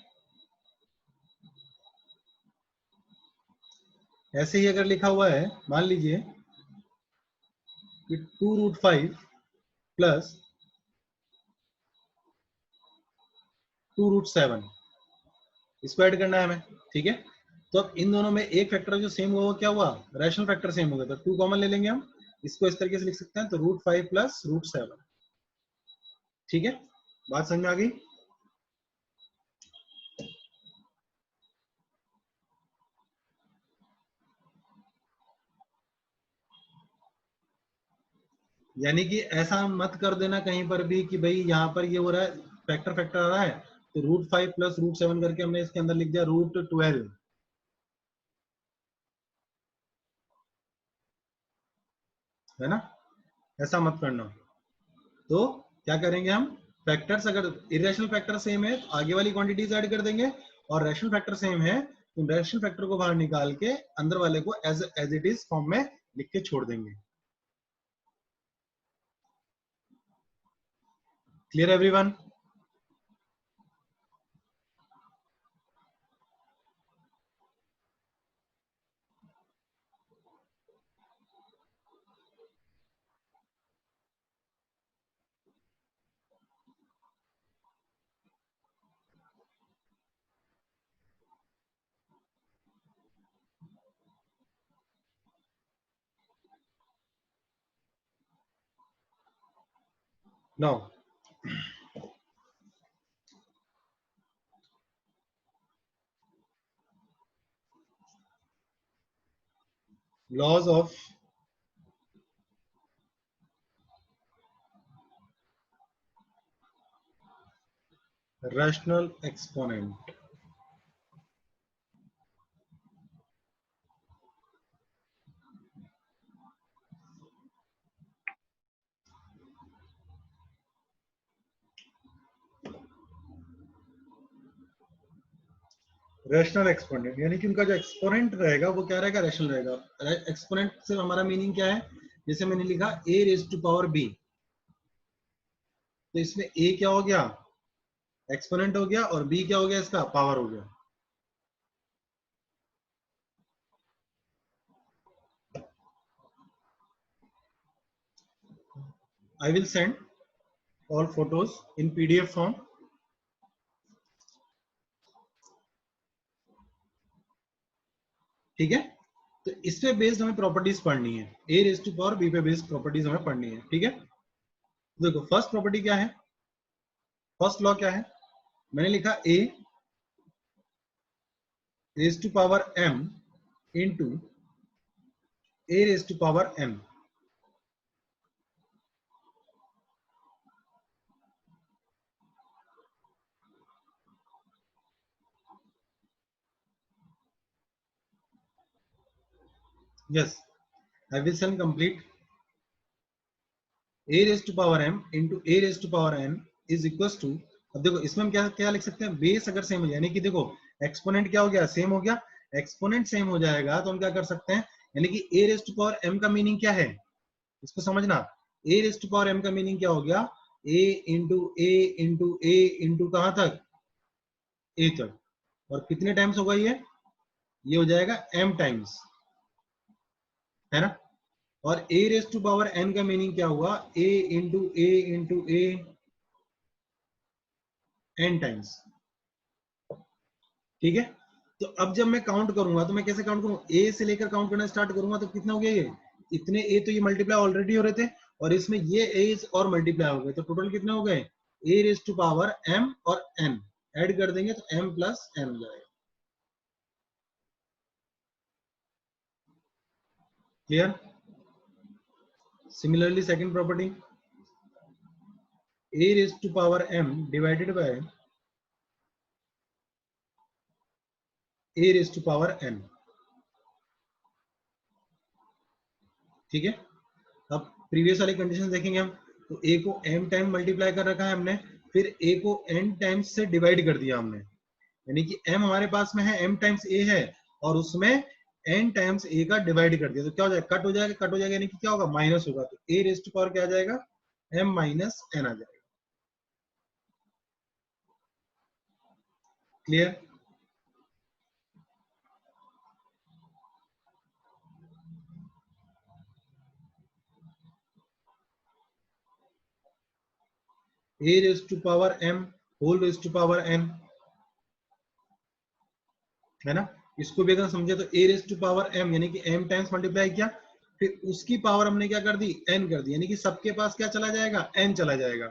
ऐसे ही अगर लिखा हुआ है, मान लीजिए कि 2√5 + 2√7, इसको ऐड करना है हमें, ठीक है। तो अब इन दोनों में एक फैक्टर जो सेम हुआ वो क्या हुआ, रैशनल फैक्टर सेम हो गया, तो 2 कॉमन ले लेंगे हम, इसको इस तरीके से लिख सकते हैं, तो √5 + √7, ठीक है। बात समझ में आ गई। यानी कि ऐसा मत कर देना कहीं पर भी कि भाई यहाँ पर ये हो रहा है, फैक्टर फैक्टर आ रहा है, तो √5 + √7 करके हमने इसके अंदर लिख दिया √12, है ना, ऐसा मत करना। तो क्या करेंगे हम, फैक्टर्स अगर इरेशनल फैक्टर सेम है तो आगे वाली क्वांटिटीज ऐड कर देंगे, और रैशनल फैक्टर सेम है तो रैशनल फैक्टर को बाहर निकाल के अंदर वाले को एज इट इज फॉर्म में लिख के छोड़ देंगे। Clear everyone? Now, laws of rational exponent. Rational exponent यानी कि उनका जो एक्सपोनेंट रहेगा वो क्या रहेगा, रैशनल रहेगा। एक्सपोनेंट से हमारा मीनिंग क्या है, जैसे मैंने लिखा a⁻⁵ तो इसमें a क्या हो गया, एक्सपोनेंट हो गया, और b क्या हो गया, इसका पावर हो गया। I will send all photos in PDF form. ठीक है, तो इस पे बेस्ड हमें प्रॉपर्टीज पढ़नी है, a⁻b पे बेस्ड प्रॉपर्टीज हमें पढ़नी है, ठीक है। देखो फर्स्ट प्रॉपर्टी क्या है, फर्स्ट लॉ क्या है, मैंने लिखा a⁻m into a⁻m, yes, I will send complete a⁻m into a⁻n is equals to, अब देखो इसमें हम क्या क्या लिख सकते हैं, बेस अगर सेम हो, यानी कि देखो एक्सपोनेंट क्या हो गया, सेम हो गया, एक्सपोनेंट सेम हो जाएगा तो हम क्या कर सकते हैं, यानी कि a⁻m का मीनिंग क्या है, इसको समझना। a⁻m का मीनिंग क्या हो गया, a इंटू कहां तक, a तक, और कितने टाइम्स होगा ये हो जाएगा m टाइम्स, है ना। और a raise to power n का मीनिंग क्या हुआ, a into a n times. ठीक है, तो अब जब मैं काउंट करूंगा तो मैं कैसे काउंट करूंगा, a से लेकर काउंट करना स्टार्ट करूंगा तो कितना हो गया, ये इतने a तो ये मल्टीप्लाई ऑलरेडी हो रहे थे और इसमें ये a और मल्टीप्लाई हो गए, तो टोटल कितने हो गए, a raise to power m और n ऐड कर देंगे तो m प्लस n हो जाएगा। Clear. Similarly second property, a raise to power m divided by a raise to power n। ठीक है, अब प्रीवियस वाली कंडीशन देखेंगे हम, तो a को m टाइम मल्टीप्लाई कर रखा है हमने, फिर a को n टाइम्स से डिवाइड कर दिया हमने, यानी कि m हमारे पास में है, m टाइम्स a है और उसमें n टाइम्स a का डिवाइड कर दिया, तो क्या हो जाएगा, कट हो जाएगा यानी कि क्या होगा, माइनस होगा, तो a रेज टू पावर क्या आ जाएगा, m माइनस n आ जाएगा। Clear. a raise to power m whole raise to power n, है ना। इसको भी अगर समझे तो a raise to power m यानी कि m टाइम्स मल्टीप्लाई किया, फिर उसकी पावर हमने क्या कर दी, n कर दी, यानी कि सबके पास क्या चला जाएगा, n चला जाएगा,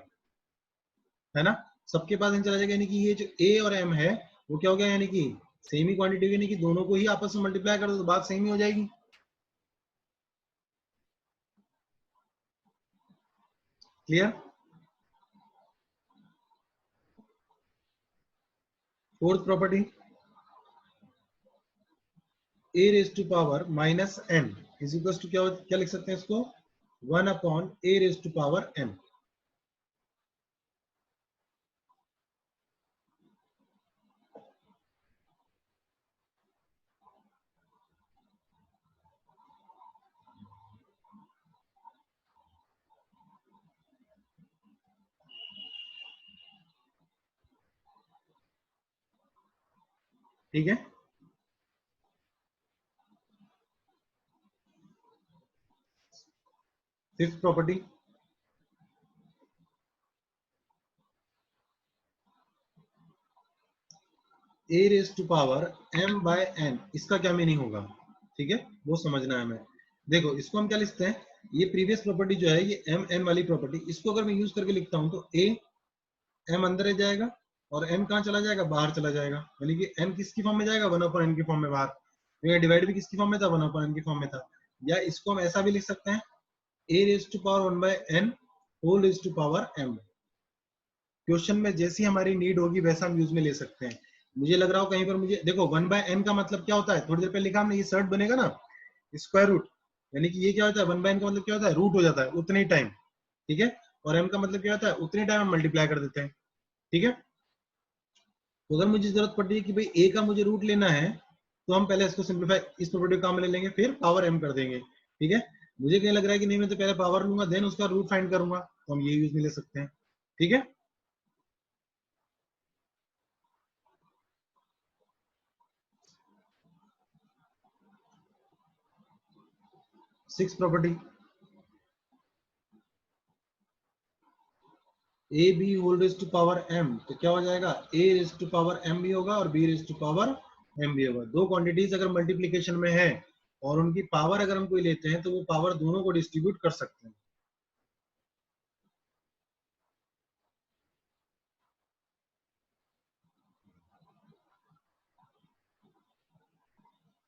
है ना। सबके पास n चला जाएगा, यानी कि ये जो a और m है वो क्या हो गया, यानी कि सेम ही क्वांटिटी, यानी कि दोनों को ही आपस में मल्टीप्लाई कर दो तो बात सेम ही हो जाएगी। Clear. Fourth property, a raise to power minus n is equal to क्या लिख सकते हैं इसको, 1 upon a raise to power n। ठीक है, fifth property, a raise to power m by n, इसका क्या मीनिंग होगा, ठीक है वो समझना है हमें। देखो इसको हम क्या लिखते हैं, ये प्रीवियस प्रॉपर्टी जो है ये m n वाली प्रॉपर्टी, इसको अगर मैं यूज करके लिखता हूं तो a m अंदर रह जाएगा और n कहाँ चला जाएगा, बाहर चला जाएगा, यानी कि n किसकी फॉर्म में जाएगा, 1 अपॉन n की फॉर्म में बाहर, तो ये डिवाइड भी किसकी फॉर्म में था, 1 अपॉन n की फॉर्म में था। या इसको हम ऐसा भी लिख सकते हैं, a raise to power 1 by n whole raise to power m। Question में जैसी हमारी नीड होगी वैसा हम यूज में ले सकते हैं। मुझे लग रहा हो कहीं पर, मुझे देखो 1 बाय n का मतलब क्या होता है, थोड़ी देर पहले लिखा हमने, ये सर्ट बनेगा ना, स्क्वायर रूट, यानी कि ये क्या होता है, 1 बाय n का मतलब क्या होता है, रूट हो जाता है उतने ही टाइम। ठीक है, और m का मतलब क्या होता है, उतने टाइम हम मल्टीप्लाई कर देते हैं। ठीक है, तो अगर मुझे जरूरत पड़ती है कि भाई a का मुझे रूट लेना है, तो हम पहले इसको सिंपलीफाई, इस प्रॉपर्टी को काम में ले लेंगे, फिर पावर m कर देंगे। ठीक है, मुझे क्या लग रहा है कि नहीं, मैं तो पहले पावर लूंगा देन उसका रूट फाइंड करूंगा, तो हम ये यूज में ले सकते हैं। ठीक है, six property, A B whole raise to power m, तो क्या हो जाएगा, a raise to power m भी होगा और b raise to power m भी होगा। दो क्वांटिटीज अगर मल्टीप्लीकेशन में है और उनकी पावर अगर हम कोई लेते हैं तो वो पावर दोनों को डिस्ट्रीब्यूट कर सकते हैं।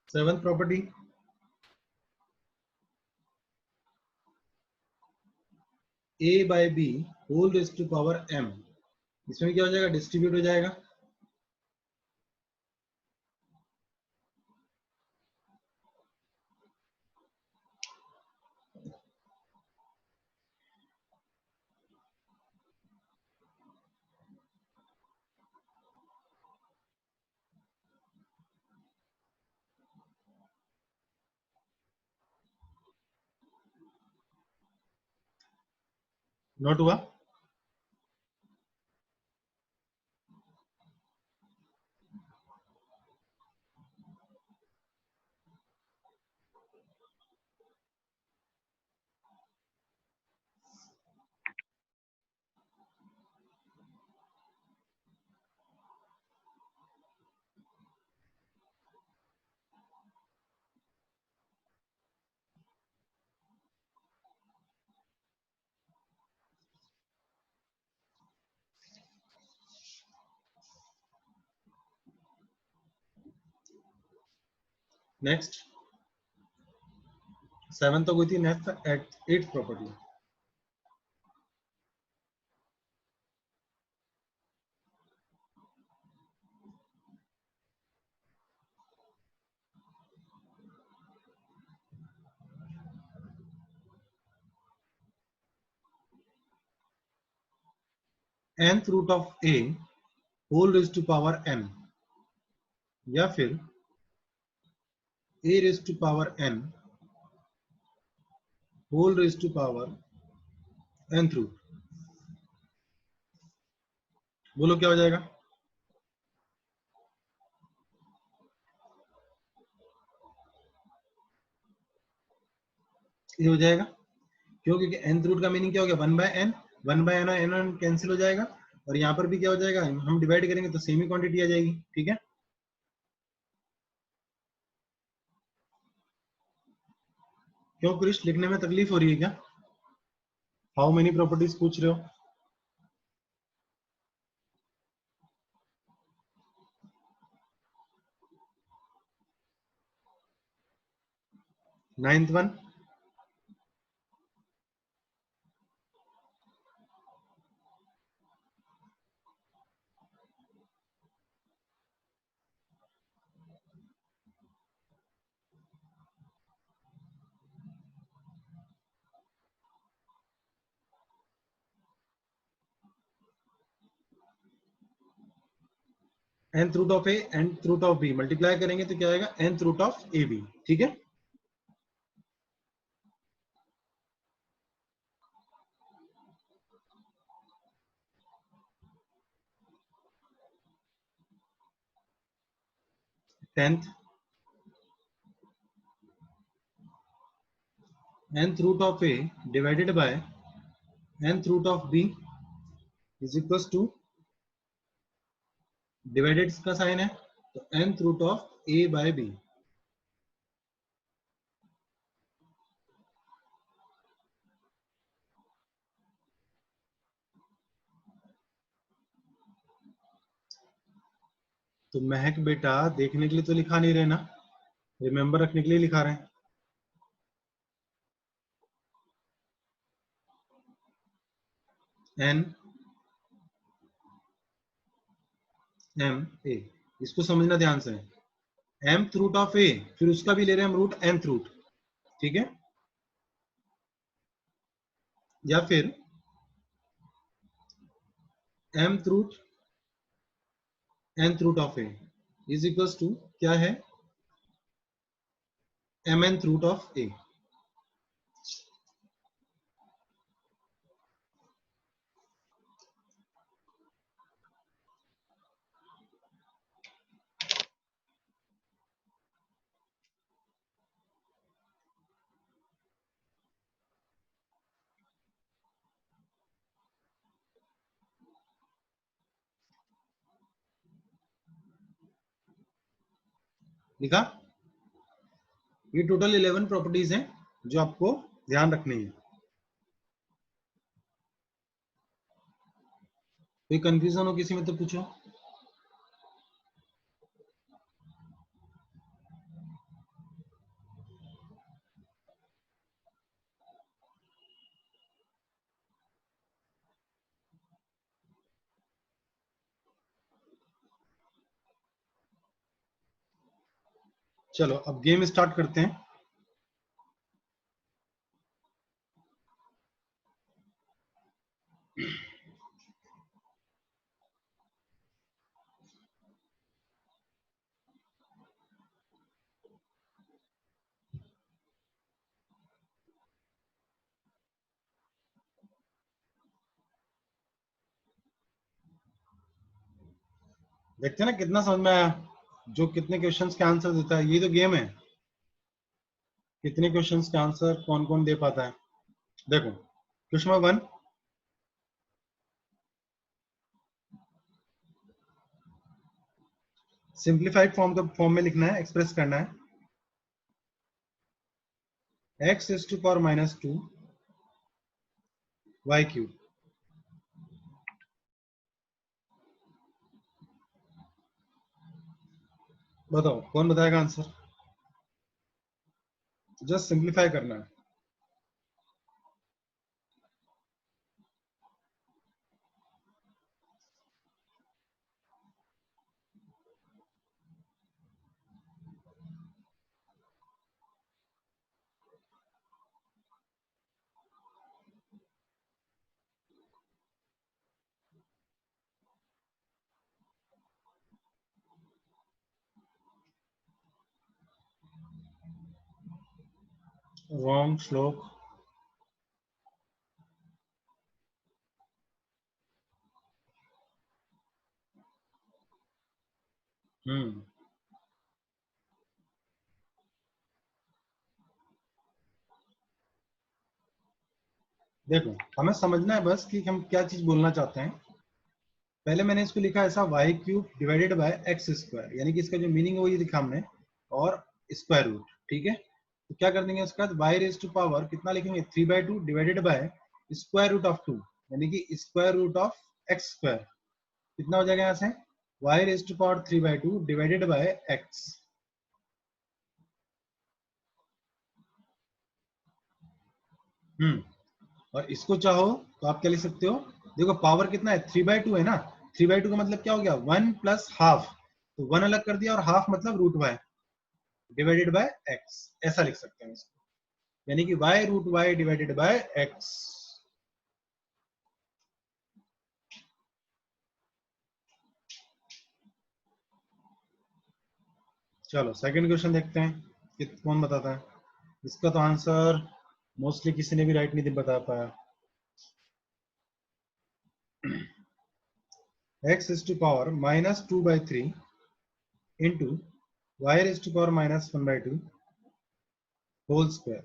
Seventh property, a by b whole raise to power m, इसमें क्या हो जाएगा, डिस्ट्रीब्यूट हो जाएगा। नोट हुआ। नेक्स्ट 7 तो हुई थी, next 8th property. nth root of a whole raise to power n, या फिर a raise to power n whole raise to power nth root. बोलो क्या हो जाएगा? ये हो जाएगा, क्यों? क्योंकि nth रूट का मीनिंग क्या हो गया? 1/n, 1/n और n कैंसिल हो जाएगा, और यहाँ पर भी क्या हो जाएगा? हम डिवाइड करेंगे तो सेम ही क्वांटिटी आ जाएगी। ठीक है, क्यों क्रिश, लिखने में तकलीफ हो रही है क्या? हाउ मेनी प्रॉपर्टीज पूछ रहे हो? Ninth one, nth root of a nth root of b multiply करेंगे तो क्या आएगा? nth root of a b। ठीक है, tenth nth root of a divided by nth root of b is equal to, डिवाइडेड का साइन है तो nth root of a by b। तो महक बेटा देखने के लिए तो लिखा नहीं रहे ना, रिमेंबर रखने के लिए लिखा रहे हैं। n m a, इसको समझना ध्यान से। mth रूट ऑफ a, फिर उसका भी ले रहे हैं हम रूट nth रूट। ठीक है, या फिर mth root nth root of a is equal to क्या है? mnth root of a। लिखा? ये टोटल 11 प्रॉपर्टीज हैं जो आपको ध्यान रखनी है। कोई कंफ्यूजन हो किसी में तो पूछो। चलो अब गेम स्टार्ट करते हैं। देखते हैं ना कितना समझ में आया, जो कितने क्वेश्चंस के आंसर देता है। ये तो गेम है, कितने क्वेश्चंस के आंसर कौन कौन दे पाता है। देखो क्वेश्चन नंबर 1, सिंप्लीफाइड फॉर्म में लिखना है, एक्सप्रेस करना है। x is to power minus 2 y cube। बताओ कौन बताएगा आंसर? जस्ट सिंप्लीफाई करना है। रॉन्ग श्लोक। देखो हमें समझना है बस कि हम क्या चीज बोलना चाहते हैं। पहले मैंने इसको लिखा ऐसा y cube divided by x square, यानी कि इसका जो मीनिंग है वो ये लिखा हमने, और स्क्वायर रूट। ठीक है, तो क्या कर देंगे उसके बाद y रेज टू पावर कितना लिखेंगे 3/2 divided by square root of 2, यानी कि square root of x square. कितना हो जाएगा यहाँ से y raise to power 3/2 divided by x. और इसको चाहो तो आप क्या लिख सकते हो, देखो पावर कितना है 3/2 है ना, 3/2 का मतलब क्या हो गया 1 प्लस हाफ, तो 1 अलग कर दिया और हाफ मतलब root y divided by x, ऐसा लिख सकते हैं इसको, यानी कि y root y divided by x. चलो सेकंड क्वेश्चन देखते हैं कि कौन बताता है। इसका तो आंसर मोस्टली किसी ने भी राइट नहीं बता पाया। x is to power minus 2/3 into y is to power minus 1/2 whole square।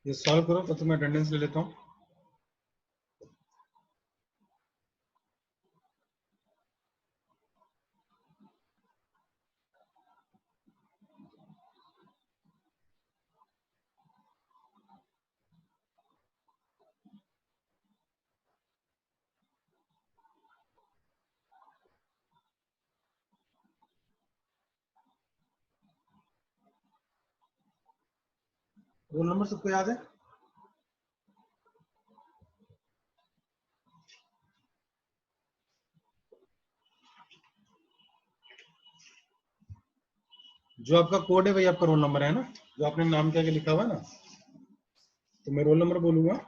ये सॉल्व करो तो मैं अटेंडेंस ले लेता हूँ। रोल नंबर सबको याद है? जो आपका कोड है वही आपका रोल नंबर है ना, जो आपने नाम क्या लिखा हुआ है ना, तो मैं रोल नंबर बोलूंगा,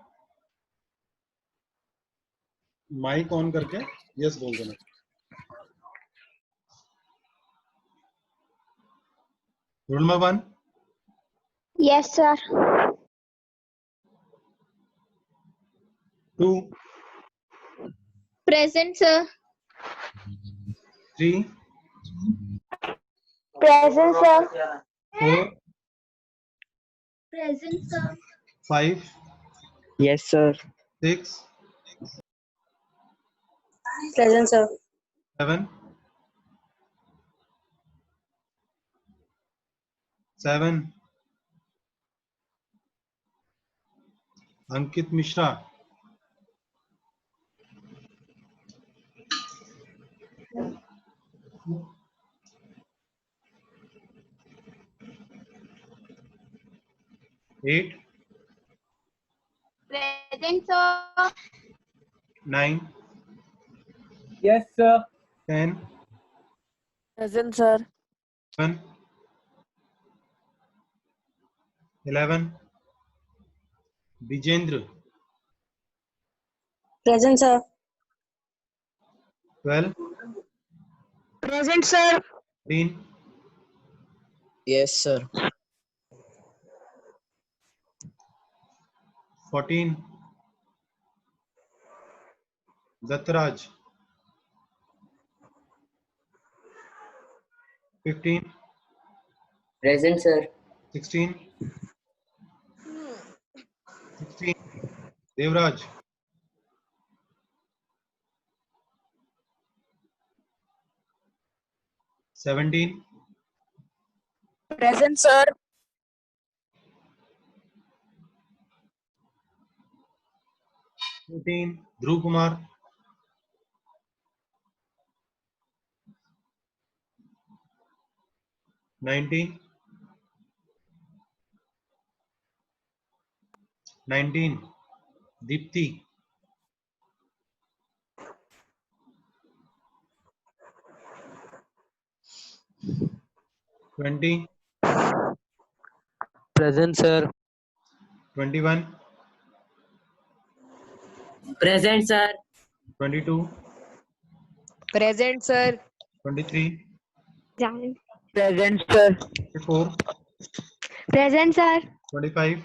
माइक ऑन करके यस बोल देना। Roll number 1। Yes, sir. 2, Present, sir. 3, Present, sir. 4, Present, sir. 5, Yes, sir. 6, Present, sir. 7, 7, अंकित Mishra, 8, Present, sir. 9, Yes, sir. 10, Present, sir. 11, 11, Vijendra, Present, sir. 12, Present, sir. 13, Yes, sir. 14, Dattaraj, 15, Present, sir. 16, 16, Devraj, 17, Present, sir. 18, Dhruv Kumar, 19, 19, Deepthi, 20, Present, sir. 21, Present, sir. 22, Present, sir. 23, Present, sir. 24, Present, sir. 25,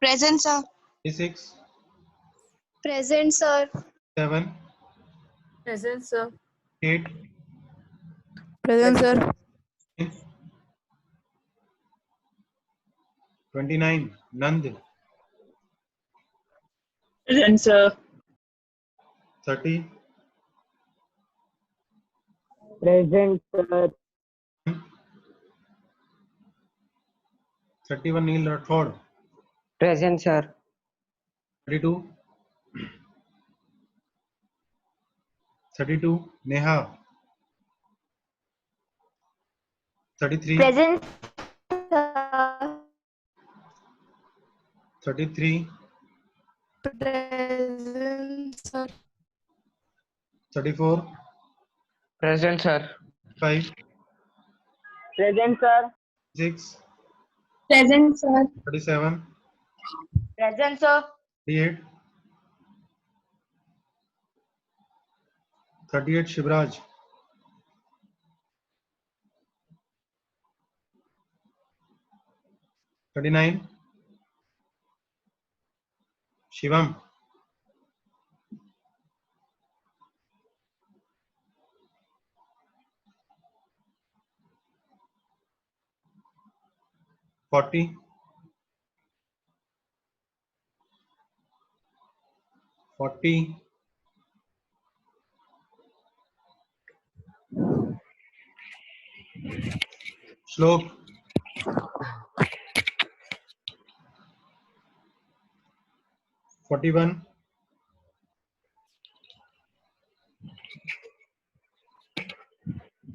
Present, sir. 26, Present, sir. 7, Present, sir. 8, Present, sir. 29, Nand, Present, sir. 30, Present, sir. 31, Neil Rathod, Present, sir. 32, 32, Neha, 33, Present, sir. 33, Present, sir. 34, Present, sir. 5, Present, sir. 6, Present, sir. 37, Present, sir. 38, 38, Shivraj, 39, Shivam, 40, 40, Shlok, 41,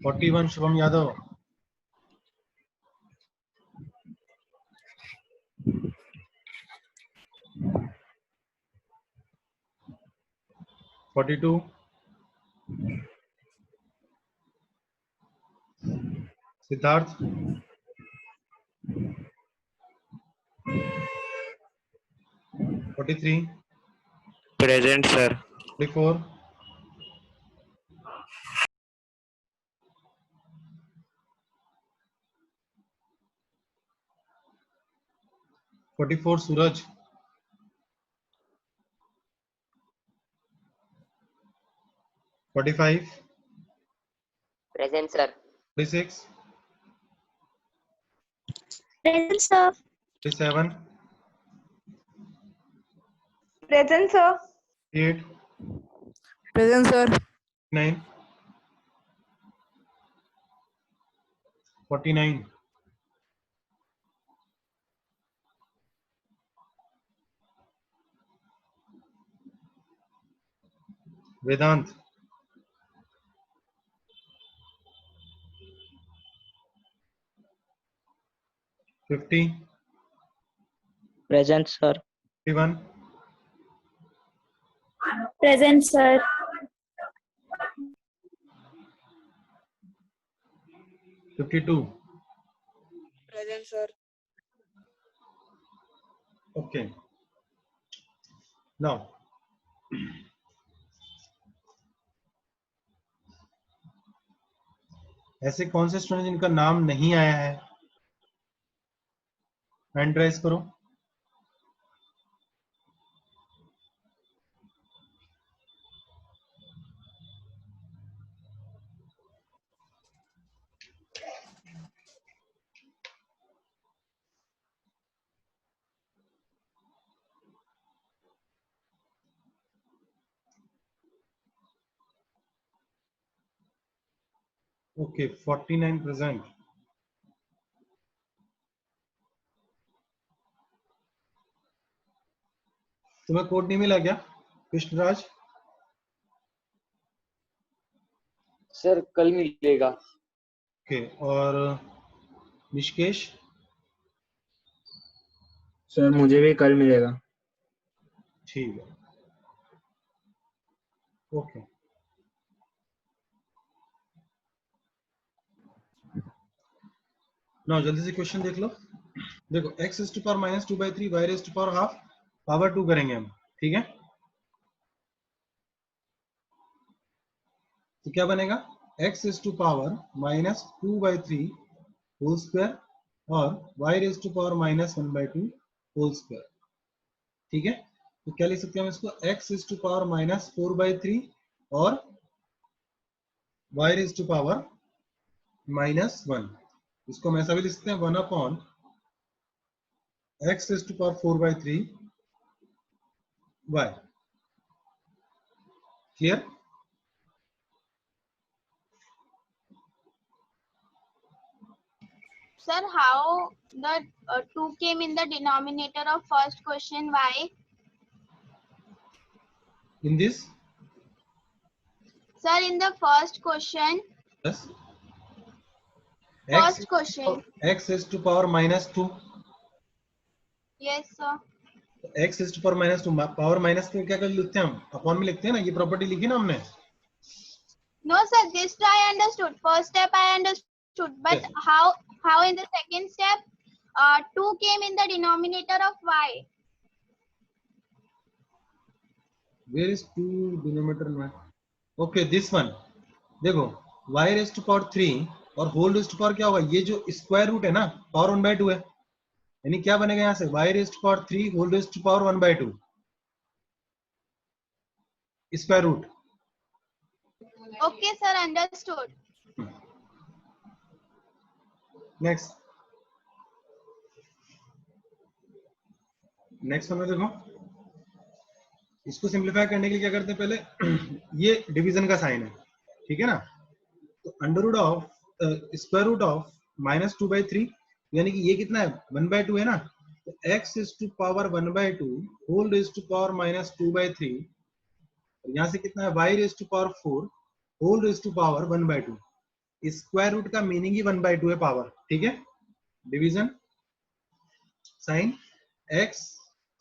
41, Shubham Yadav, 42, Siddharth, 43, Present, sir. 44, 44, Suraj, 45, Present, sir. 46, Present, sir. 47, Present, sir. 48, Present, sir. 9, 49, Vedant, 50, Present, sir. 51, Present, sir. 52. Present, sir. Okay. Now, ऐसे कौन से student जिनका नाम नहीं आया है, hand raise करो। Okay, 49 present. तुम्हें कोड नहीं मिला क्या कृष्णराज? सर कल मिलेगा। ओके, और निष्केश? सर मुझे भी कल मिलेगा। ठीक है, ओके। ना जल्दी से क्वेश्चन देख लो। देखो, x is to power minus 2/3, y raised to power half, power 2 करेंगे हम, ठीक है? तो क्या बनेगा? x is to power minus 2/3 whole square और y raised to power minus 1/2 whole square, ठीक है? तो क्या लिख सकते हैं हम इसको? x is to power minus 4/3 और y raised to power minus 1। इसको हम ऐसा भी लिख सकते हैं 1 upon x raised to power 4/3 y। Clear? Sir, how the 2 came in the denominator of first question? Why? In this? Sir, in the first question. Yes. First question. x is to power minus 2। Yes, sir. x is to power minus 2, power minus पे क्या कर लिखते हैं हम? Upon में लिखते हैं ना, ये प्रॉपर्टी लिखी ना हमने। No, sir. This I understood. First step I understood, but Yes. how in the second step, 2 came in the denominator of y. Where is 2 denominator में? Okay, this one। देखो, y raised to power 3 और whole raised to power क्या होगा? ये जो square root है ना, power 1/2 है, यानी क्या बनेगा यहाँ से? y raised to power 3 whole raised to power 1/2 square root. Okay, sir. Understood. Next one में देखो, इसको सिंप्लीफाई करने के लिए क्या करते हैं? पहले ये डिवीजन का साइन है, ठीक है ना? तो under root of square root of minus 2/3, यानी कि ये कितना है? 1/2 है ना? तो x is to power 1/2 whole raise to power minus 2/3, और यहाँ से कितना है? y raise to power 4 whole raise to power 1/2। Square root का मीनिंग ही 1/2 है, पावर, ठीक है? Division sign x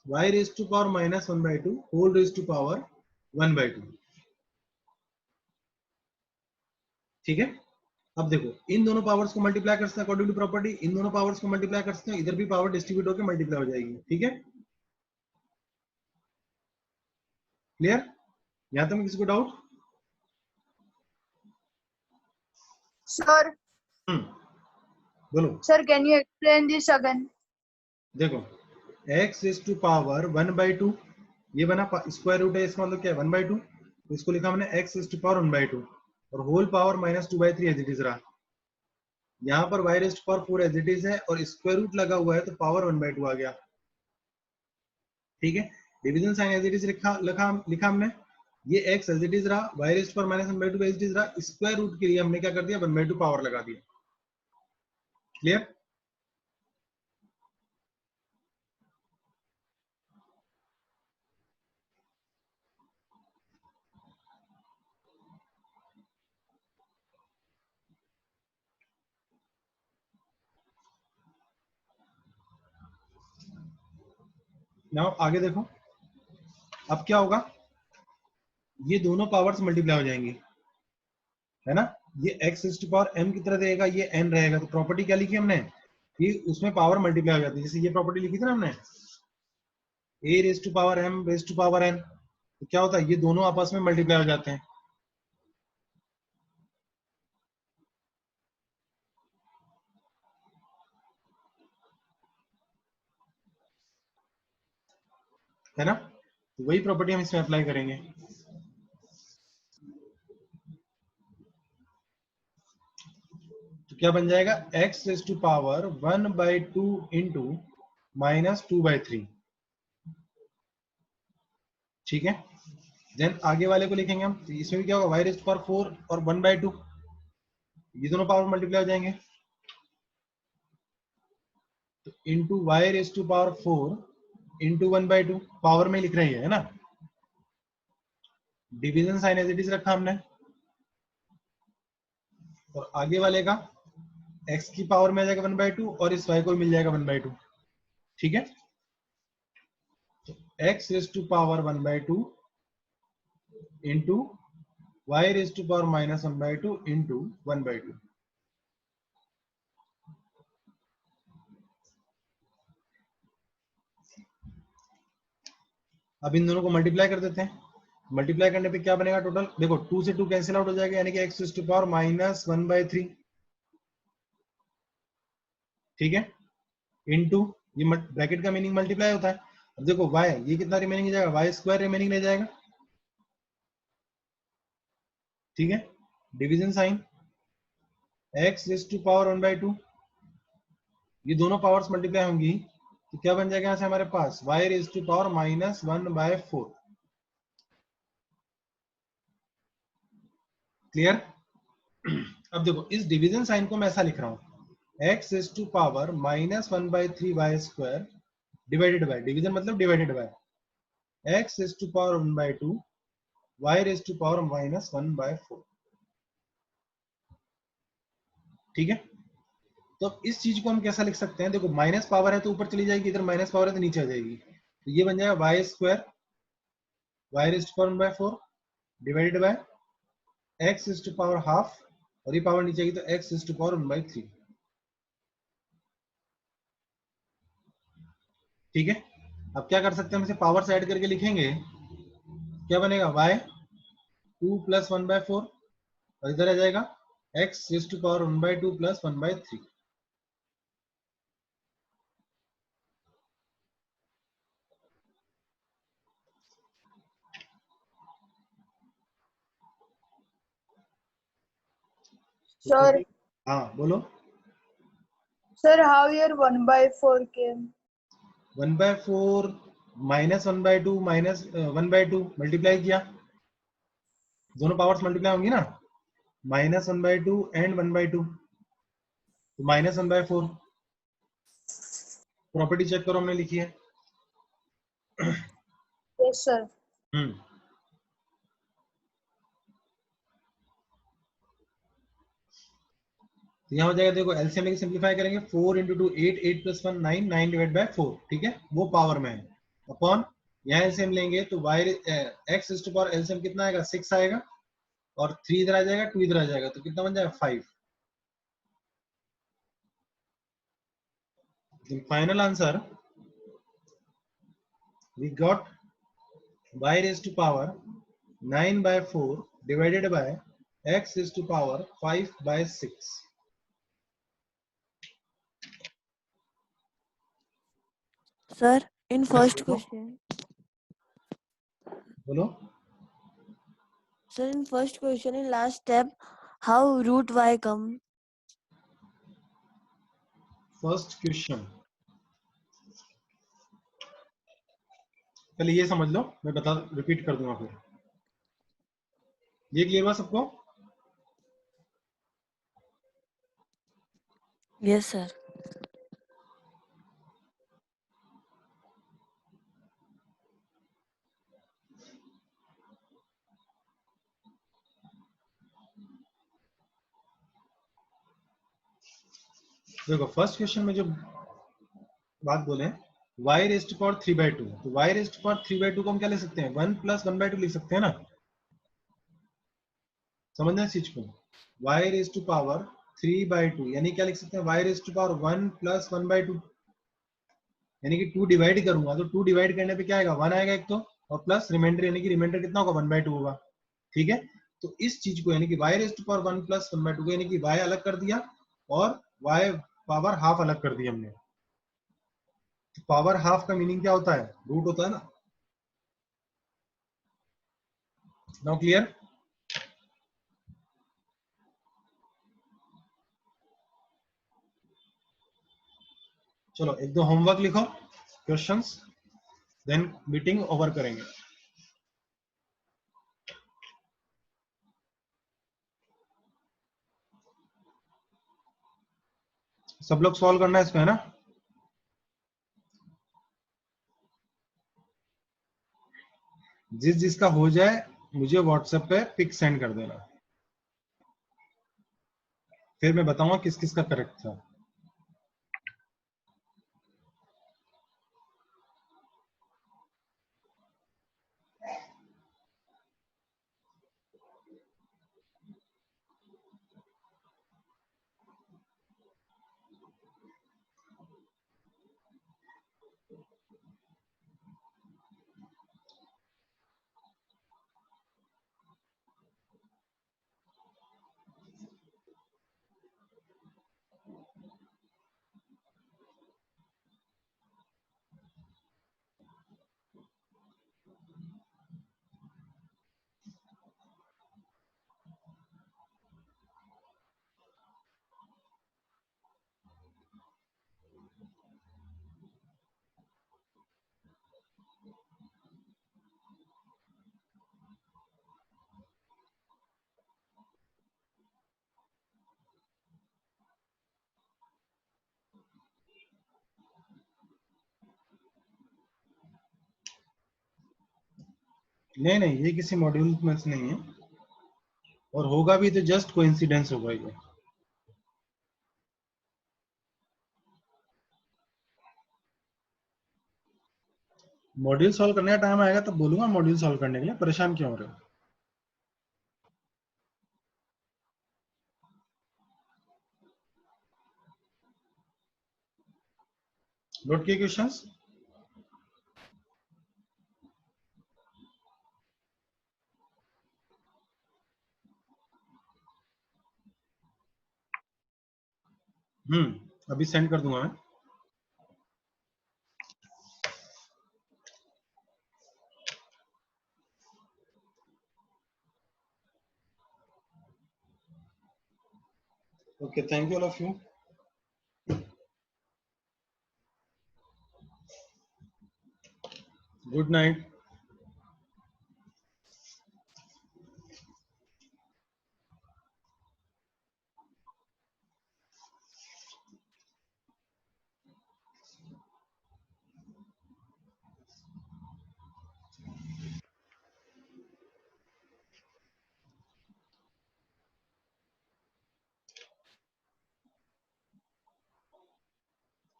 y raise to power minus 1/2 whole raise to power 1/2, ठीक है? अब देखो, इन दोनों पावर्स को मल्टीप्लाई कर सकते हैं अकॉर्डिंग टू प्रॉपर्टी, इन दोनों पावर्स को मल्टीप्लाई कर सकते हैं, इधर भी पावर डिस्ट्रीब्यूट होकर मल्टीप्लाई हो जाएगी, ठीक है? क्लियर? यहां तक किसी को डाउट? Sir, बोलो। sir, can you explain this again? देखो, x is to power 1/2, ये बना स्क्वायर रूट है, इसका मतलब क्या है? 1/2। तो इसको लिखा हमने x is to power 1/2 और whole power minus 2/3 as it is रहा। यहाँ पर y raised to power 4 as it is है और स्क्वायर रूट लगा हुआ है, तो पावर 1/2 आ गया, ठीक है? Division sign as it is लिखा हमने, ये x एज इट इज रहा, y raised to power माइनस 1/2 एज इट इज रहा, स्क्वायर रूट के लिए हमने क्या कर दिया? 1/2 पावर लगा दिया। क्लियर? नाउ आगे देखो, अब क्या होगा? ये दोनों पावर्स मल्टीप्लाई हो जाएंगी, है ना। ये x raise to power m की तरह रहेगा, ये n रहेगा। तो प्रॉपर्टी क्या लिखी हमने, ये उसमें पावर मल्टीप्लाई हो जाती है। जैसे ये प्रॉपर्टी लिखी थी ना हमने, a raise to power m raise to power n, तो क्या होता है, ये दोनों आपस में मल्टीप्लाई हो जाते हैं। है ना, तो वही प्रॉपर्टी हम इसमें अप्लाई करेंगे। तो क्या बन जाएगा, x raise to power 1/2 into -2/3, ठीक है। देन आगे वाले को लिखेंगे हम, तो इसमें भी क्या होगा, y रेज़ टू पावर 4 और 1/2, ये दोनों पावर मल्टीप्लाई हो जाएंगे। तो into y raise to power 4 into 1/2, power में लिख रही है ना, division sign as it is रखा हमने। और आगे वाले का x की पावर में आ जाएगा 1/2 और इस y को मिल जाएगा 1/2, ठीक है। तो x raise to power 1/2 into y raise to power -1/2 into 1/2। अब इन दोनों को मल्टीप्लाई कर देते हैं। मल्टीप्लाई करने पे क्या बनेगा टोटल, देखो 2 से 2 कैंसिल आउट हो जाएगा, यानी कि x रेज़ टू पावर -1/3, ठीक है, इनटू ये ब्रैकेट का मीनिंग मल्टीप्लाई होता है। अब देखो y, ये कितना रिमेनिंग हो जाएगा, y स्क्वायर रिमेनिंग रह जाएगा, ठीक है। Division sign, x raise to power 1/2, ये दोनों पावर्स मल्टीप्लाई होंगी, तो क्या बन जाएगा यहाँ से हमारे पास, y raise to power -1/4। Clear. अब देखो इस डिवीजन साइन को मैं ऐसा लिख रहा हूं, x raise to power -1/3 y square divided by, division मतलब divided by, x raise to power 1/2 y raise to power -1/4, ठीक है। तो अब इस चीज को हम कैसा लिख सकते हैं, देखो माइनस पावर है तो ऊपर चली जाएगी, इधर माइनस पावर है तो नीचे आ जाएगी, तो ये बन जाएगा y square y raise to power 1/4 divided by x raise to power half, और ये पावर नीचे आएगी तो x रेज़ टू पावर 1/3, ठीक है। अब क्या कर सकते हैं, हम इसे पावर से ऐड करके लिखेंगे, क्या बनेगा, y 2 + 1/4 और इधर आ जाएगा x raise to power 1/2 + 1/3। Sir, हाँ बोलो। sir, how your 1/4 came? 1/4 -1/2 -1/2 multiply किया, दोनों पावर्स मल्टीप्लाई होंगी ना, -1/2 एंड 1/2, तो -1/4। प्रॉपर्टी चेक करो, हमने लिखी है। Yes, sir. तो यहाँ हो जाएगा, देखो एलसीएम लेके सिंपलीफाई करेंगे, 4 × 2 8, 8 + 1 9, 9 डिवाइड बाय 4, ठीक है, वो पावर में है, अपॉन यहाँ एलसीएम लेंगे तो y x raise to power LCM कितना आएगा, 6 आएगा, और 3 इधर आ जाएगा, 2 इधर आ जाएगा, तो कितना बन जाएगा, 5। Final answer we got y raise to power 9/4 divided by x raise to power 5/6। Sir, in first बोलो। question, बोलो। sir, in first question, in last step, how root y come? First question, पहले ये समझ लो, मैं बता repeat कर दूंगा फिर। ये क्लियर हुआ सबको? Yes, sir. देखो फर्स्ट क्वेश्चन में जो बात बोले y रेज़ टू पावर 3/2, तो y रेज़ टू पावर 3/2 को हम क्या ले सकते हैं, 1 + 1/2 लिख सकते हैं ना, समझना इस चीज को। y रेज टू पावर 3/2 यानी क्या लिख सकते हैं, y raise to power 1 plus 1/2, यानी कि 2 डिवाइड करूंगा तो 2 डिवाइड करने पे क्या आएगा, 1 आएगा एक तो, और प्लस रिमाइंडर, यानी कि रिमाइंडर कितना होगा, 1/2 होगा। ठीक है, तो इस चीज को यानी कि y raise to power 1 plus 1/2 को यानी कि y अलग कर दिया और y पावर हाफ अलग कर दिया हमने। तो पावर हाफ का मीनिंग क्या होता है, रूट होता है ना। Now clear. चलो एक दो होमवर्क लिखो, क्वेश्चंस, देन मीटिंग ओवर करेंगे। सब लोग सॉल्व करना है इसमें, है ना। जिसका हो जाए मुझे व्हाट्सएप पे पिक सेंड कर देना, फिर मैं बताऊंगा किस किस का करेक्ट था। नहीं नहीं, ये किसी मॉड्यूल में से नहीं है, और होगा भी तो जस्ट कोइंसिडेंस होगा ये। मॉड्यूल सॉल्व करने का टाइम आएगा तब बोलूंगा मॉड्यूल सॉल्व करने के लिए, परेशान क्यों हो रहे हो। नोट किए क्वेश्चंस। अभी सेंड कर दूंगा मैं। Okay, thank you all of you. Good night.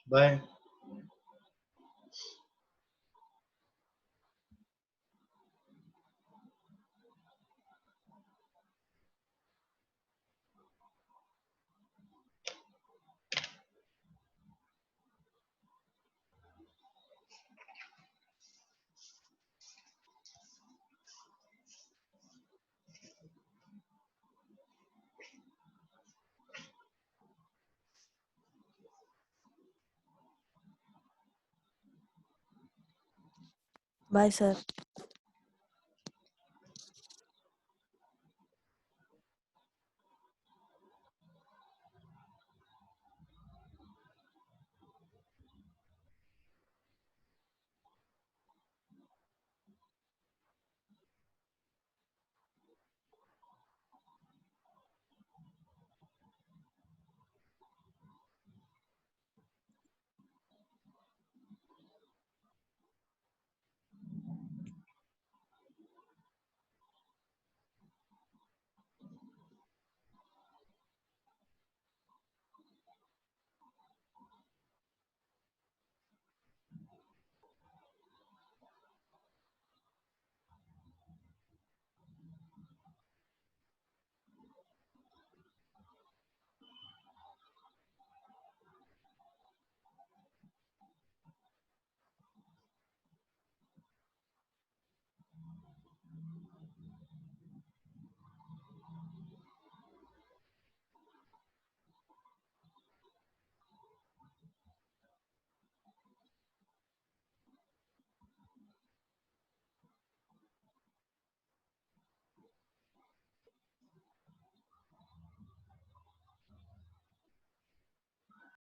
Bye. Bye, sir.